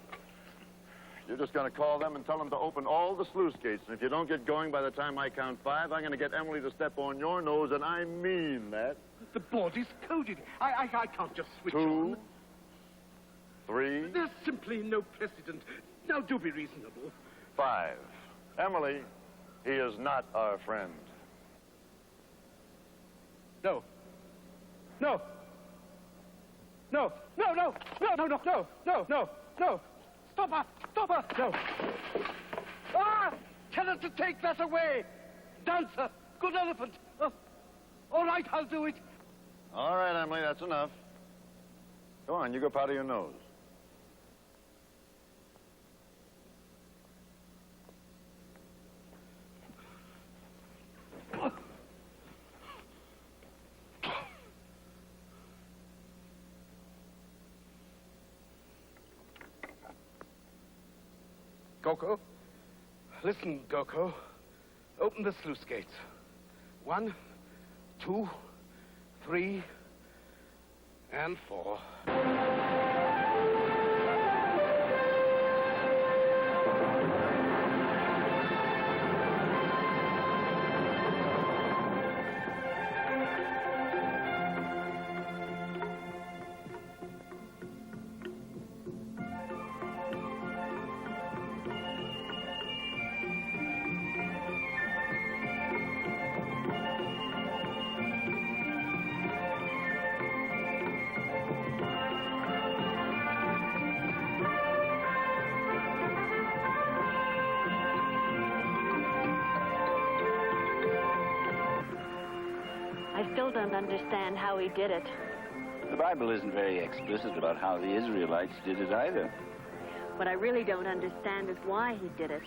You're just going to call them and tell them to open all the sluice gates. And if you don't get going by the time I count 5, I'm going to get Emily to step on your nose, and I mean that. The board is coded. I can't just switch 2, on. 3. There's simply no precedent. Now, do be reasonable. 5. Emily, he is not our friend. No. No. No. No, no. No, no, no, no, no, no, no. Stop her! Stop her! No. Ah! Tell her to take that away! Dancer! Good elephant! All right, I'll do it. All right, Emily, that's enough. Go on, you go powder your nose. Goko? Listen, Goko. Open the sluice gates. 1, 2, 3, and 4. still don't understand how he did it. The Bible isn't very explicit about how the Israelites did it either. What I really don't understand is why he did it.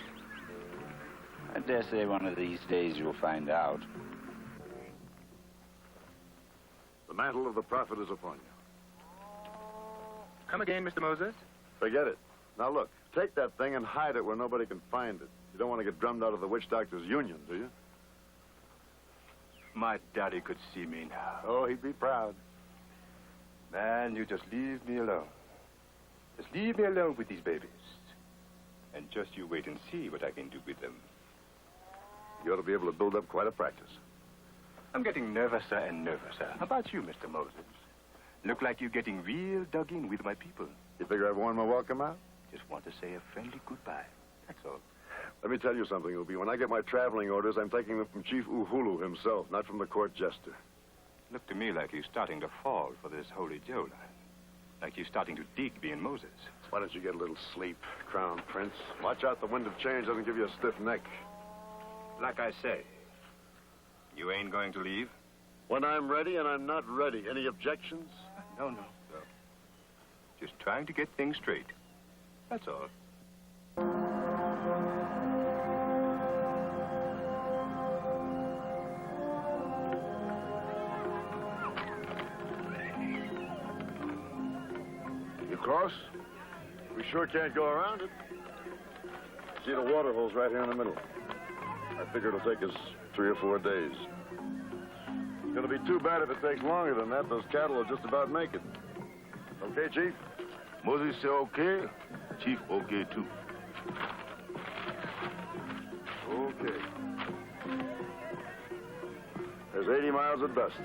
I dare say one of these days you'll find out. The mantle of the prophet is upon you. Come again, Mr. Moses? Forget it. Now, look, take that thing and hide it where nobody can find it. You don't want to get drummed out of the witch doctor's union, do you? My daddy could see me now. Oh, he'd be proud. Man, you just leave me alone. Just leave me alone with these babies. And just you wait and see what I can do with them. You ought to be able to build up quite a practice. I'm getting nervouser and nervouser. How about you, Mr. Moses? Look like you're getting real dug in with my people. You figure I've worn my welcome out? Just want to say a friendly goodbye. That's all. Let me tell you something, Ubi. When I get my traveling orders, I'm taking them from Chief Uhulu himself, not from the court jester. Look to me like you're starting to fall for this holy Joe line. Like you're starting to dig being Moses. Why don't you get a little sleep, Crown Prince? Watch out the wind of change doesn't give you a stiff neck. Like I say, you ain't going to leave? When I'm ready and I'm not ready. Any objections? No. Just trying to get things straight. That's all. You cross? We sure can't go around it. See the water hole's right here in the middle. I figure it'll take us 3 or 4 days. It's gonna be too bad if it takes longer than that. Those cattle will just about make it. Okay, Chief? Moses said okay. Chief okay too. Okay. There's 80 miles of dust.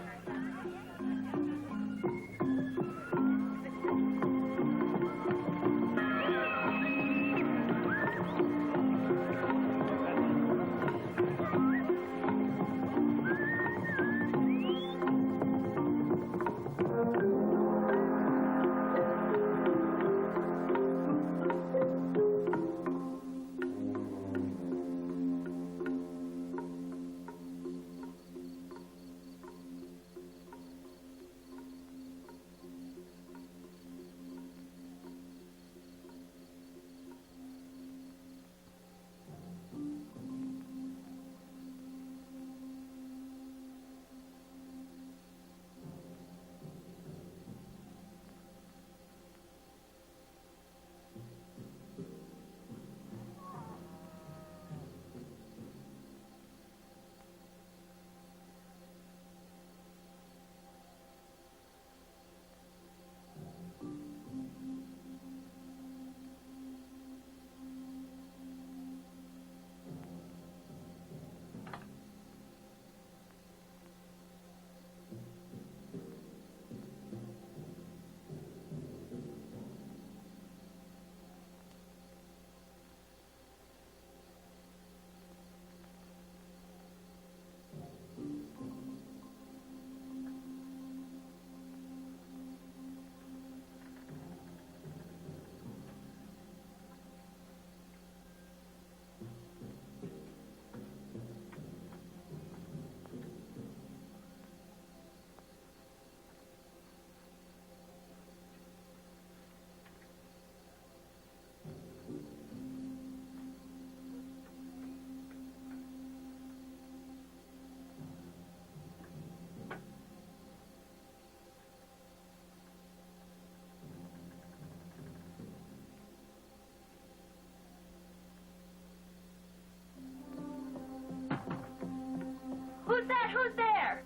Who's that? Who's there?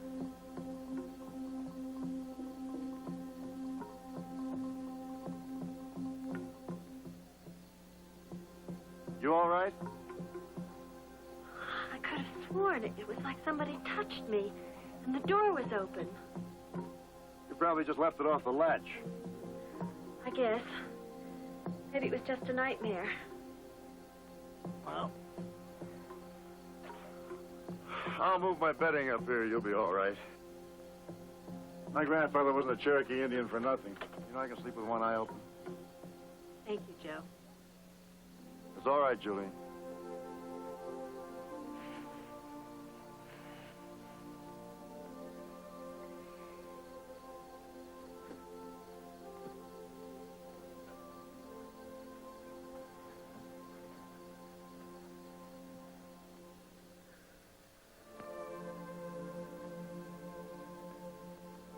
You all right? I could have sworn it was like somebody touched me, and the door was open. You probably just left it off the latch. I guess. Maybe it was just a nightmare. Well, I'll move my bedding up here. You'll be all right. My grandfather wasn't a Cherokee Indian for nothing. You know, I can sleep with one eye open. Thank you, Joe. It's all right, Julie.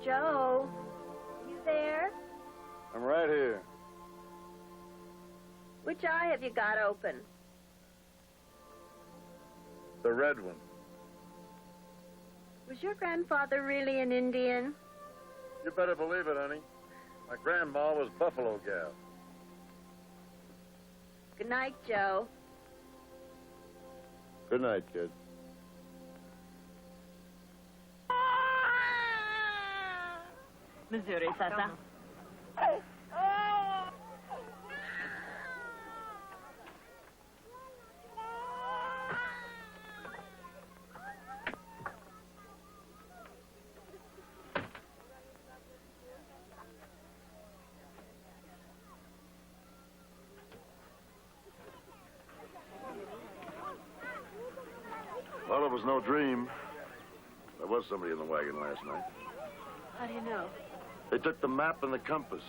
Joe, you there? I'm right here. Which eye have you got open? The red one. Was your grandfather really an Indian? You better believe it, honey. My grandma was Buffalo Gal. Good night, Joe. Good night, kid. Missouri, Sasa. Well, it was no dream. There was somebody in the wagon last night. How do you know? They took the map and the compass.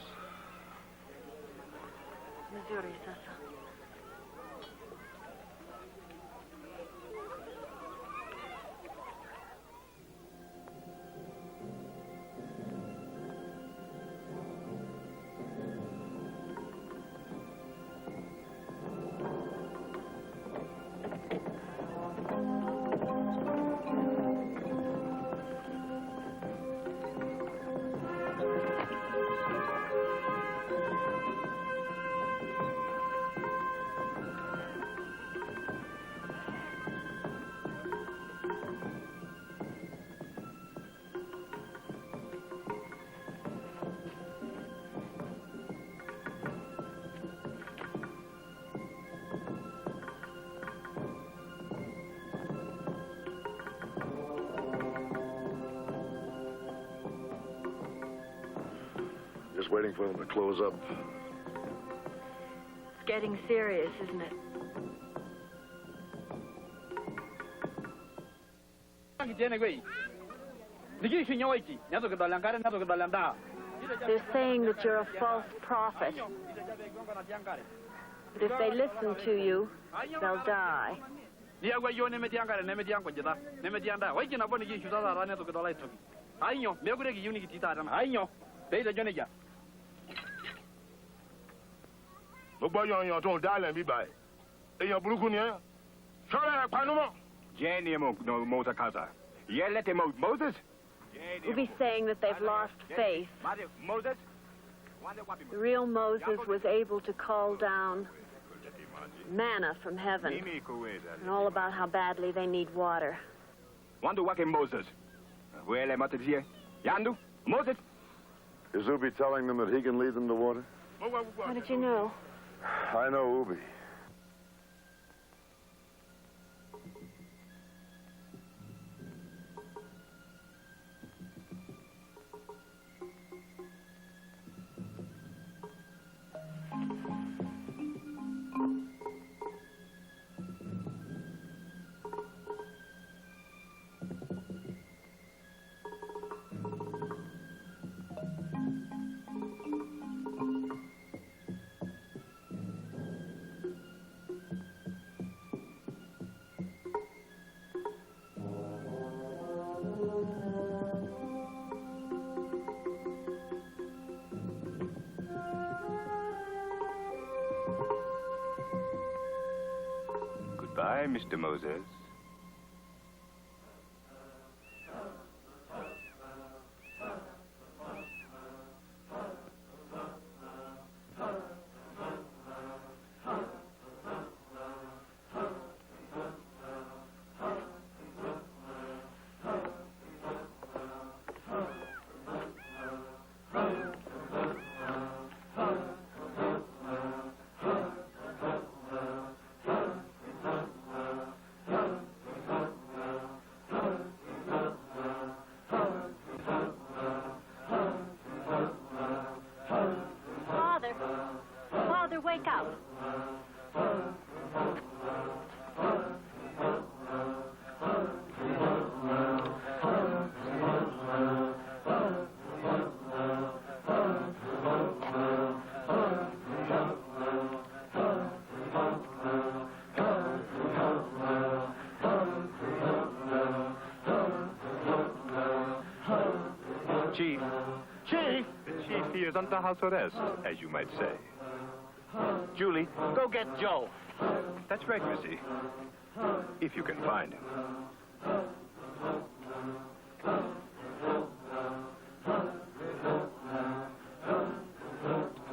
Missouri, Sasa. Just waiting for them to close up. It's getting serious, isn't it? They're saying that you're a false prophet. But if they listen to you, they'll die. gbogbo yan tó ń dálẹ̀ bí báyìí èèyàn burúkú ni ẹ́ sọ́ra ẹ̀ panumọ́. Jenny no Moses. Yeah, let him out, Moses. We'll be saying that they've lost faith. Moses. The real Moses was able to call down manna from heaven, and all about how badly they need water. Wandu wake Moses. Well, I'm out here. Yandu, Moses. Is Ubi telling them that he can lead them to water? How did you know? I know Ubi. Goodbye, Mr. Moses. He is under house arrest, as you might say. Julie, go get Joe. That's right, Missy. If you can find him.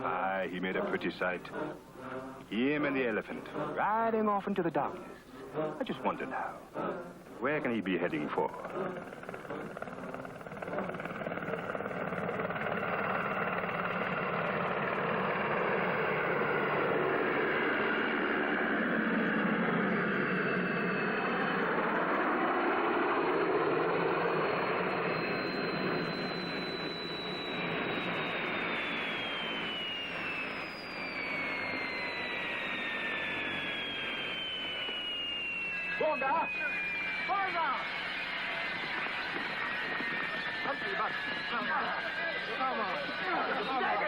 Aye, he made a pretty sight. Him and the elephant, riding off into the darkness. I just wondered how. Where can he be heading for? Bonga! Bonga! Come to back. Come on. Come on.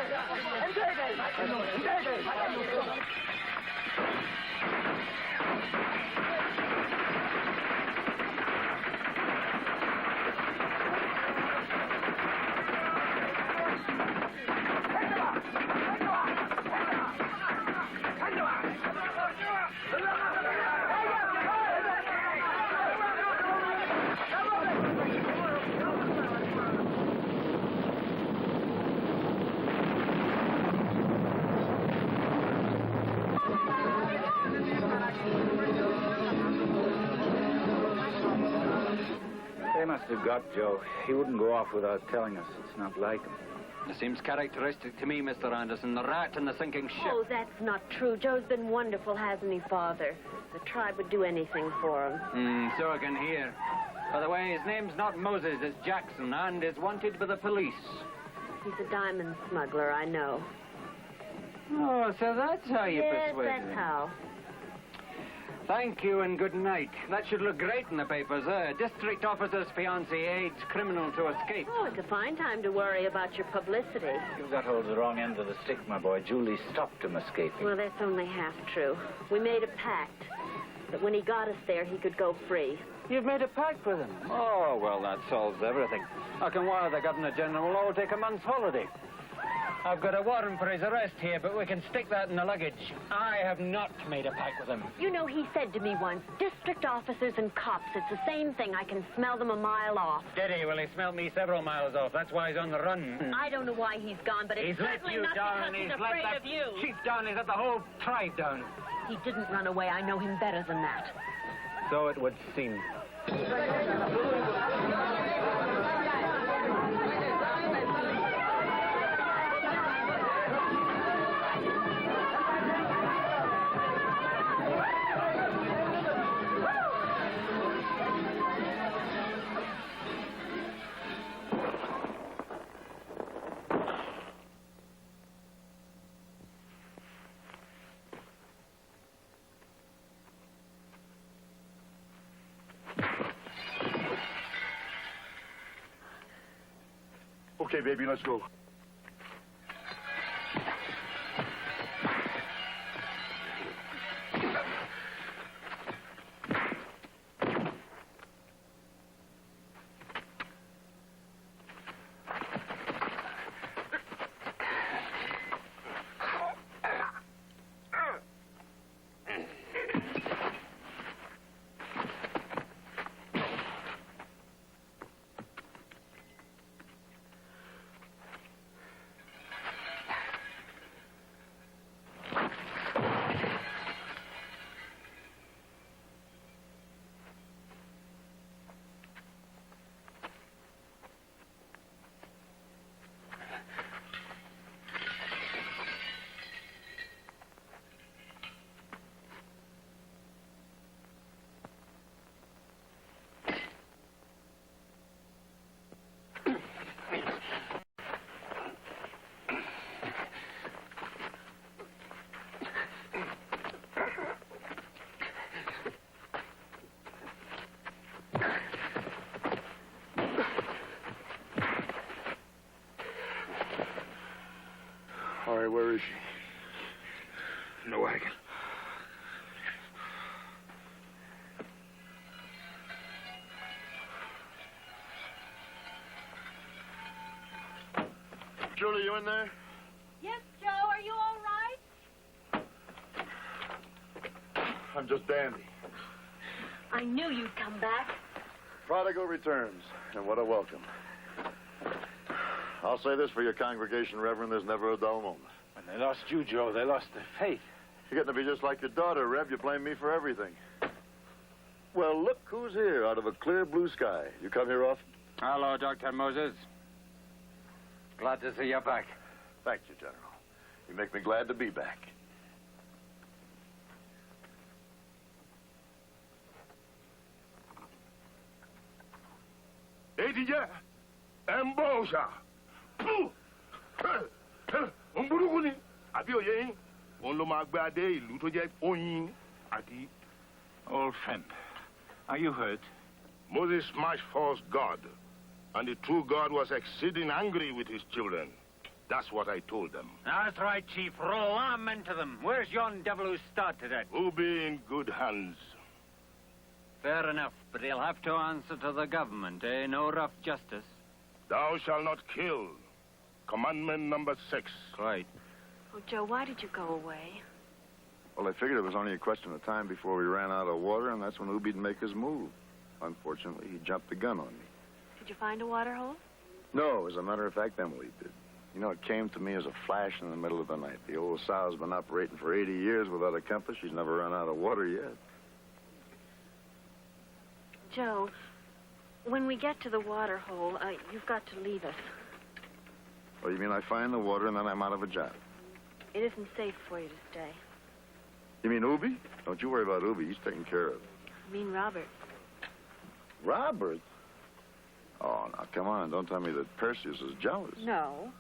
They must have got Joe. He wouldn't go off without telling us. It's not like him. It seems characteristic to me, Mr. Anderson. The rat in the sinking ship. Oh, that's not true. Joe's been wonderful, hasn't he, Father? The tribe would do anything for him. So I can hear. By the way, his name's not Moses, it's Jackson, and is wanted by the police. He's a diamond smuggler, I know. Oh, so that's how you persuaded Yes, that's him. how. Thank you and good night. That should look great in the papers, District officer's fiancé aids criminal to escape. Oh, it's a fine time to worry about your publicity. You've got hold of the wrong end of the stick, my boy. Julie stopped him escaping. Well, that's only half true. We made a pact that when he got us there, he could go free. You've made a pact with him? Oh, well, that solves everything. I can wire the Governor General all take a month's holiday. I've got a warrant for his arrest here, but we can stick that in the luggage. I have not made a pact with him. You know, he said to me once, district officers and cops, it's the same thing. I can smell them a mile off. Did he? Well, he smelled me several miles off. That's why he's on the run. I don't know why he's gone, but it's He's let certainly you not down. because He's he's let afraid that of you. chief down. He's let the whole tribe down. He didn't run away. I know him better than that. So it would seem. Okay, baby, let's go. All right, where is she? In the wagon. Julie, you in there? Yes, Joe, are you all right? I'm just dandy. I knew you'd come back. Prodigal returns, and what a welcome. I'll say this for your congregation, Reverend, there's never a dull moment. When they lost you, Joe, they lost their faith. You're getting to be just like your daughter, Rev. You blame me for everything. Well, look who's here out of a clear blue sky. You come here often? Hello, Dr. Moses. Glad to see you back. Thank you, General. You make me glad to be back. Etija, embosha. Omburuku ni, àbí òye yín. Òun ló máa gbé adé ìlú tó jẹ́ Oyin àti. Old friend, are you hurt? Moses smashed false God, and the true God was exceeding angry with his children. That's what I told them. That's right, Chief. Roll arm into them. Where's yon devil who started it? Who be in good hands. Fair enough, but he'll have to answer to the government, eh? No rough justice. Thou shalt not kill. Commandment number 6. Right. Oh, Joe, why did you go away? Well, I figured it was only a question of time before we ran out of water, and that's when Ubi'd make his move. Unfortunately, he jumped the gun on me. Did you find a water hole? No, as a matter of fact, Emily did. You know, it came to me as a flash in the middle of the night. The old sow's been operating for 80 years without a compass. She's never run out of water yet. Joe, when we get to the water hole, you've got to leave us. Oh, you mean I find the water and then I'm out of a job? It isn't safe for you to stay. You mean Ubi? Don't you worry about Ubi. He's taken care of. I mean Robert. Robert? Oh, now, come on. Don't tell me that Perseus is jealous. No.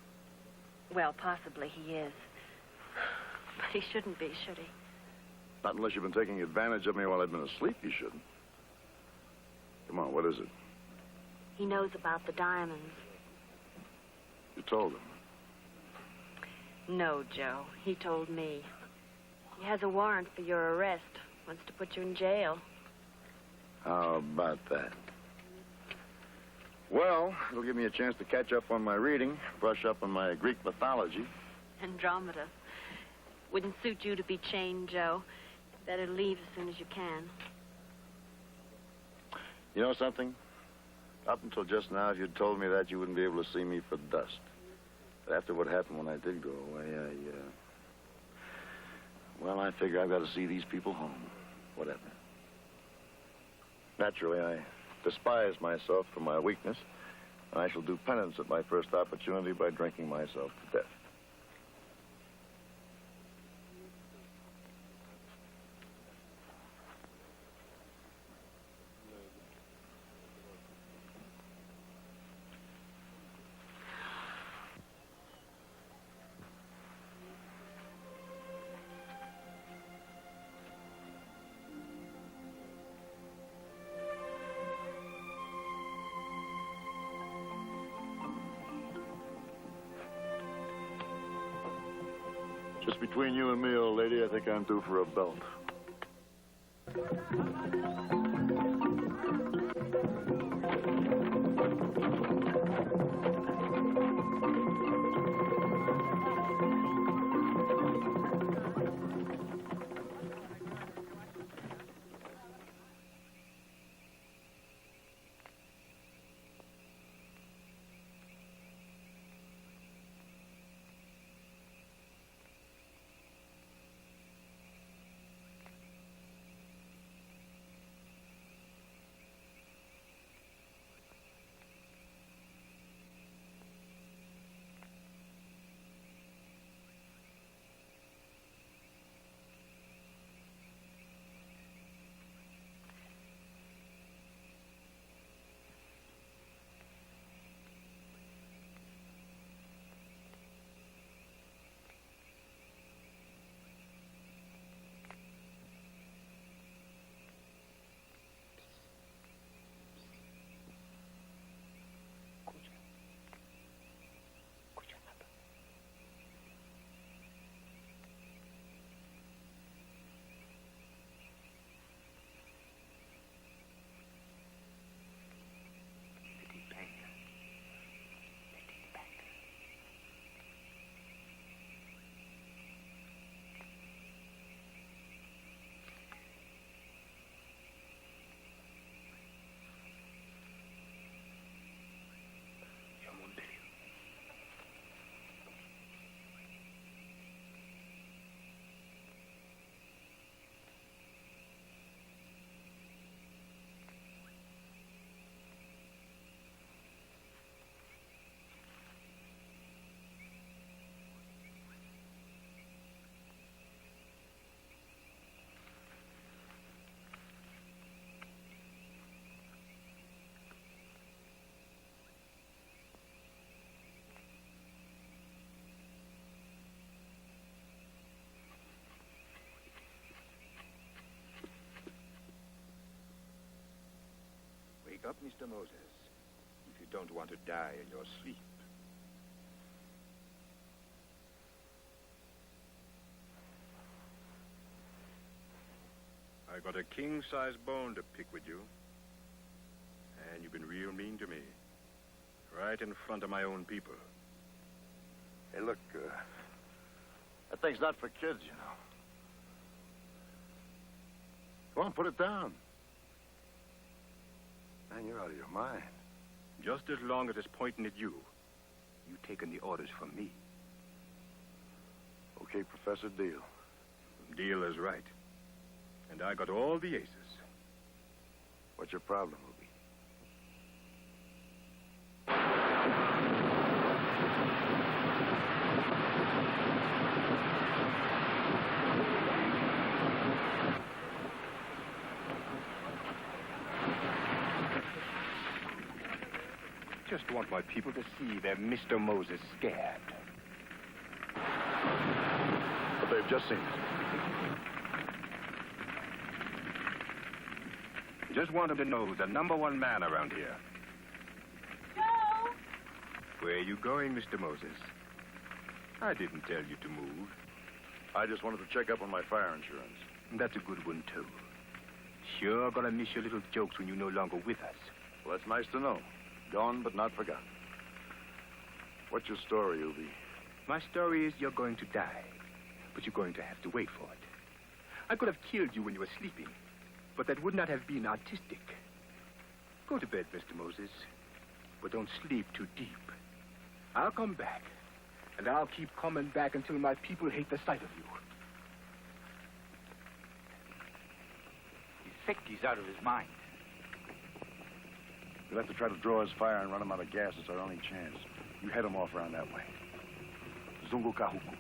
Well, possibly he is. But he shouldn't be, should he? Not unless you've been taking advantage of me while I've been asleep, you shouldn't. Come on, what is it? He knows about the diamonds. You told him. No, Joe. He told me. He has a warrant for your arrest. Wants to put you in jail. How about that? Well, it'll give me a chance to catch up on my reading, brush up on my Greek mythology. Andromeda. Wouldn't suit you to be chained, Joe. Better leave as soon as you can. You know something? Up until just now, if you'd told me that, you wouldn't be able to see me for dust. But after what happened when I did go away, well, I figure I've got to see these people home. Whatever. Naturally, I despise myself for my weakness. And I shall do penance at my first opportunity by drinking myself to death. Just between you and me, old lady, I think I'm due for a belt. up, Mr. Moses, if you don't want to die in your sleep. I got a king-size bone to pick with you. And you've been real mean to me. Right in front of my own people. Hey, look, that thing's not for kids, you know. Go on, put it down. Man, you're out of your mind. Just as long as it's pointing at you, you've taken the orders from me. Okay, Professor, deal. Deal is right. And I got all the aces. What's your problem, Ruby? Just want my people to see their Mr. Moses scared. But they've just seen it. Just want them to know who's the #1 man around here. Joe! Where are you going, Mr. Moses? I didn't tell you to move. I just wanted to check up on my fire insurance. That's a good one, too. Sure gonna miss your little jokes when you're no longer with us. Well, that's nice to know. Gone but not forgotten. What's your story, Ubi? My story is you're going to die, but you're going to have to wait for it. I could have killed you when you were sleeping, but that would not have been artistic. Go to bed, Mr. Moses, but don't sleep too deep. I'll come back, and I'll keep coming back until my people hate the sight of you. He's sick. He's out of his mind. We'll have to try to draw his fire and run him out of gas. It's our only chance. You head him off around that way. Zungu Kahuku.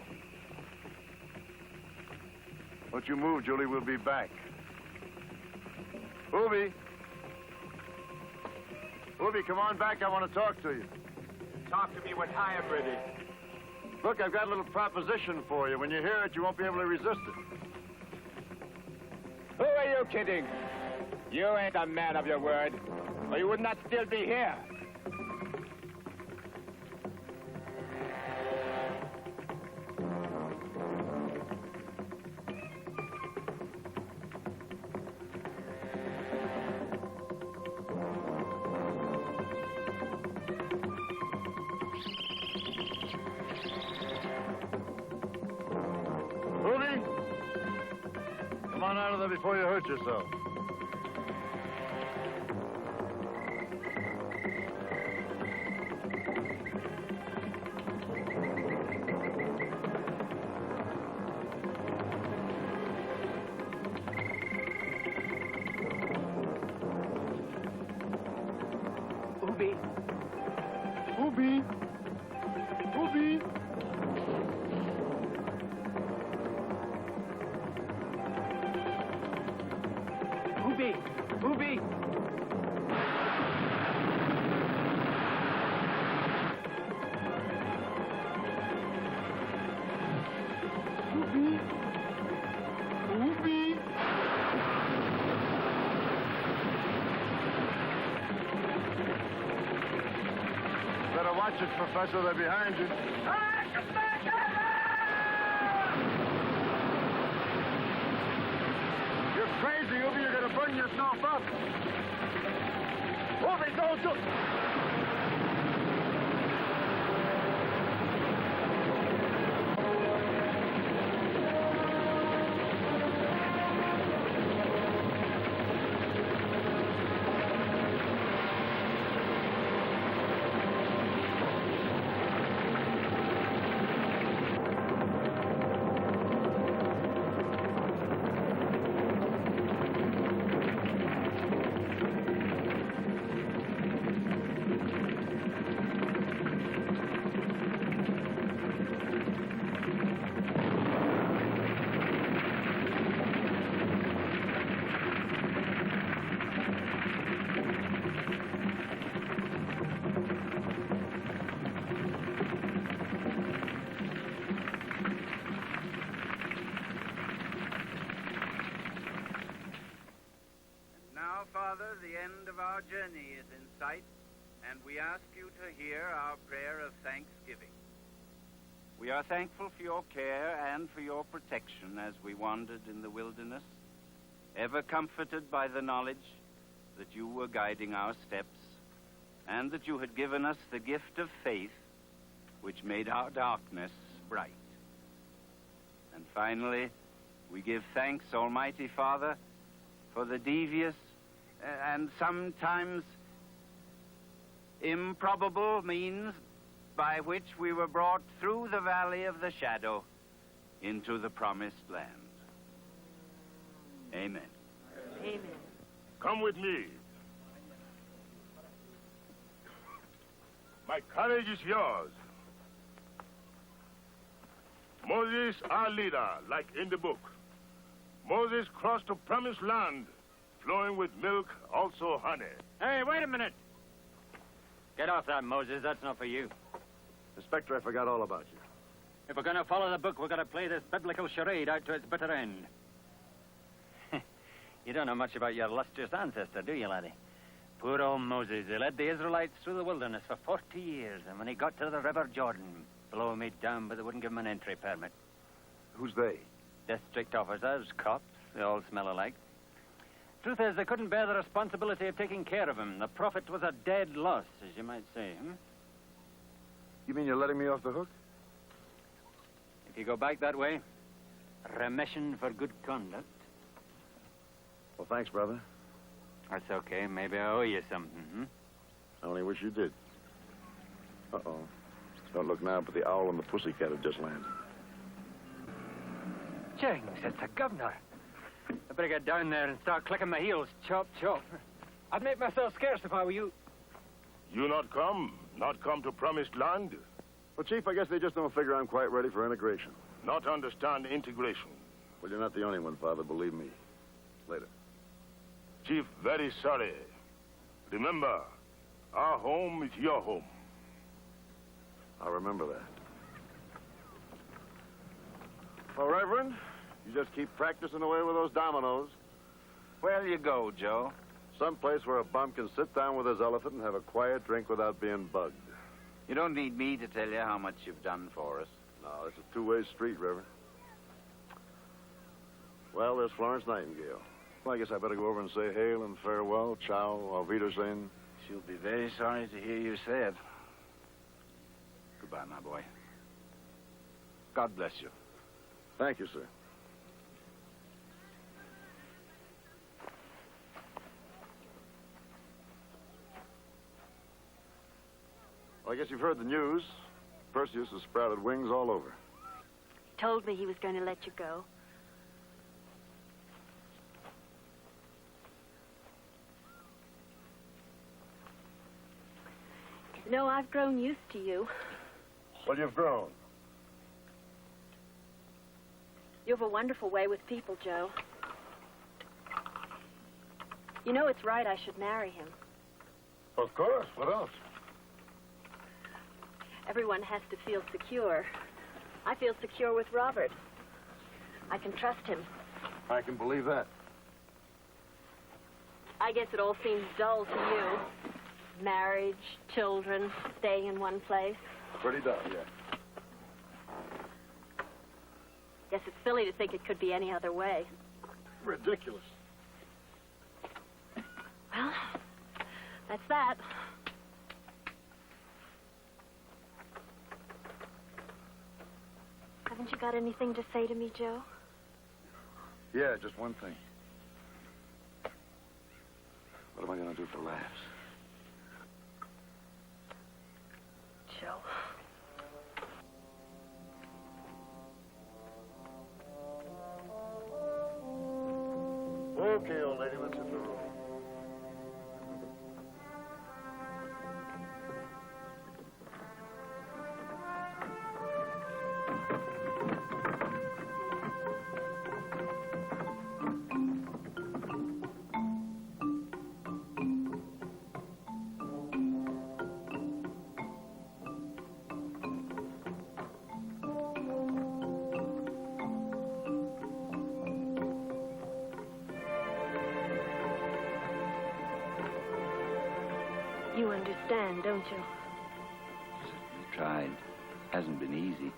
Don't you move, Julie. We'll be back. Ubi! Ubi, come on back. I want to talk to you. Talk to me when I am ready. Look, I've got a little proposition for you. When you hear it, you won't be able to resist it. Who are you kidding? You ain't a man of your word, or you would not still be here. Ubi! Come on out of there before you hurt yourself. Ubi! Ubi! Ubi! Ubi! Ubi! Ubi! Ubi! Better watch it, Professor. They're behind you. You're crazy, Ubi. You're going to burn yourself up. Ubi, don't do... Now, Father, the end of our journey is sight, and we ask you to hear our prayer of thanksgiving. We are thankful for your care and for your protection as we wandered in the wilderness, ever comforted by the knowledge that you were guiding our steps, and that you had given us the gift of faith, which made our darkness bright. And finally, we give thanks, Almighty Father, for the devious and sometimes improbable means by which we were brought through the valley of the shadow into the promised land. Amen. Amen. Come with me. My courage is yours. Moses, our leader, like in the book. Moses crossed the promised land, flowing with milk, also honey. Hey, wait a minute. Get off that, Moses. That's not for you. Inspector, I forgot all about you. If we're going to follow the book, we're going to play this biblical charade out to its bitter end. You don't know much about your illustrious ancestor, do you, laddie? Poor old Moses, he led the Israelites through the wilderness for 40 years, and when he got to the River Jordan, blow me down, but they wouldn't give him an entry permit. Who's they? District officers, cops, they all smell alike. Truth is, they couldn't bear the responsibility of taking care of him. The prophet was a dead loss, as you might say. You mean you're letting me off the hook? If you go back that way, remission for good conduct. Well, thanks, brother. That's okay. Maybe I owe you something, I only wish you did. Uh-oh. Don't look now, but the owl and the pussycat have just landed. James, it's the governor. I better get down there and start clicking my heels. Chop, chop. I'd make myself scarce if I were you. You not come to promised land? Well, Chief, I guess they just don't figure I'm quite ready for integration. Not understand integration. Well, you're not the only one, Father, believe me. Later. Chief, very sorry. Remember, our home is your home. I'll remember that. Well, Reverend, you just keep practicing away with those dominoes. Where'll you go, Joe? Someplace where a bum can sit down with his elephant and have a quiet drink without being bugged. You don't need me to tell you how much you've done for us. No, it's a two-way street, Reverend. Well, there's Florence Nightingale. Well, I guess I better go over and say hail and farewell, ciao, auf Wiedersehen. She'll be very sorry to hear you say it. Goodbye, my boy. God bless you. Thank you, sir. Well, I guess you've heard the news. Perseus has sprouted wings all over. Told me he was going to let you go. No, I've grown used to you. Well, you've grown. You have a wonderful way with people, Joe. You know it's right I should marry him. Of course. What else? Everyone has to feel secure. I feel secure with Robert. I can trust him. I can believe that. I guess it all seems dull to you. Marriage, children, staying in one place. Pretty dull, yeah. Guess it's silly to think it could be any other way. Ridiculous. Well, that's that. Haven't you got anything to say to me, Joe? Yeah, just one thing. What am I going to do for laughs? Joe. Okay, old lady, let's hit the road. understand, don't you? Certainly tried. Hasn't been easy.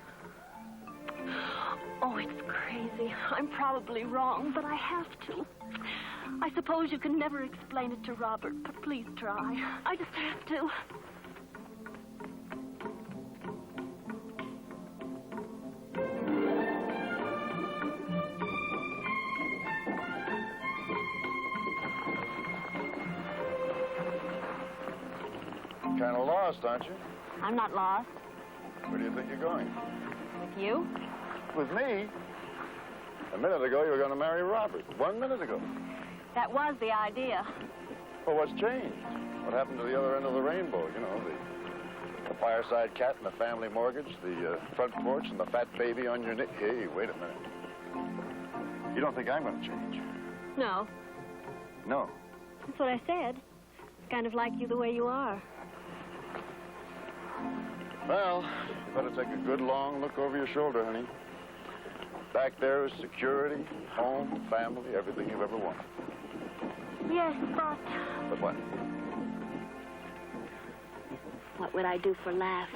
Oh, it's crazy. I'm probably wrong, but I have to. I suppose you can never explain it to Robert, but please try. I just have to. Kind of lost, aren't you? I'm not lost. Where do you think you're going? With you? With me? A minute ago, you were going to marry Robert. 1 minute ago. That was the idea. Well, what's changed? What happened to the other end of the rainbow? You know, the fireside cat and the family mortgage, the front porch and the fat baby on your knee. Hey, wait a minute. You don't think I'm going to change? No. No. That's what I said. Kind of like you the way you are. Well, you better take a good long look over your shoulder, honey. Back there is security, home, family, everything you've ever wanted. Yes, but... But what? What would I do for laughs?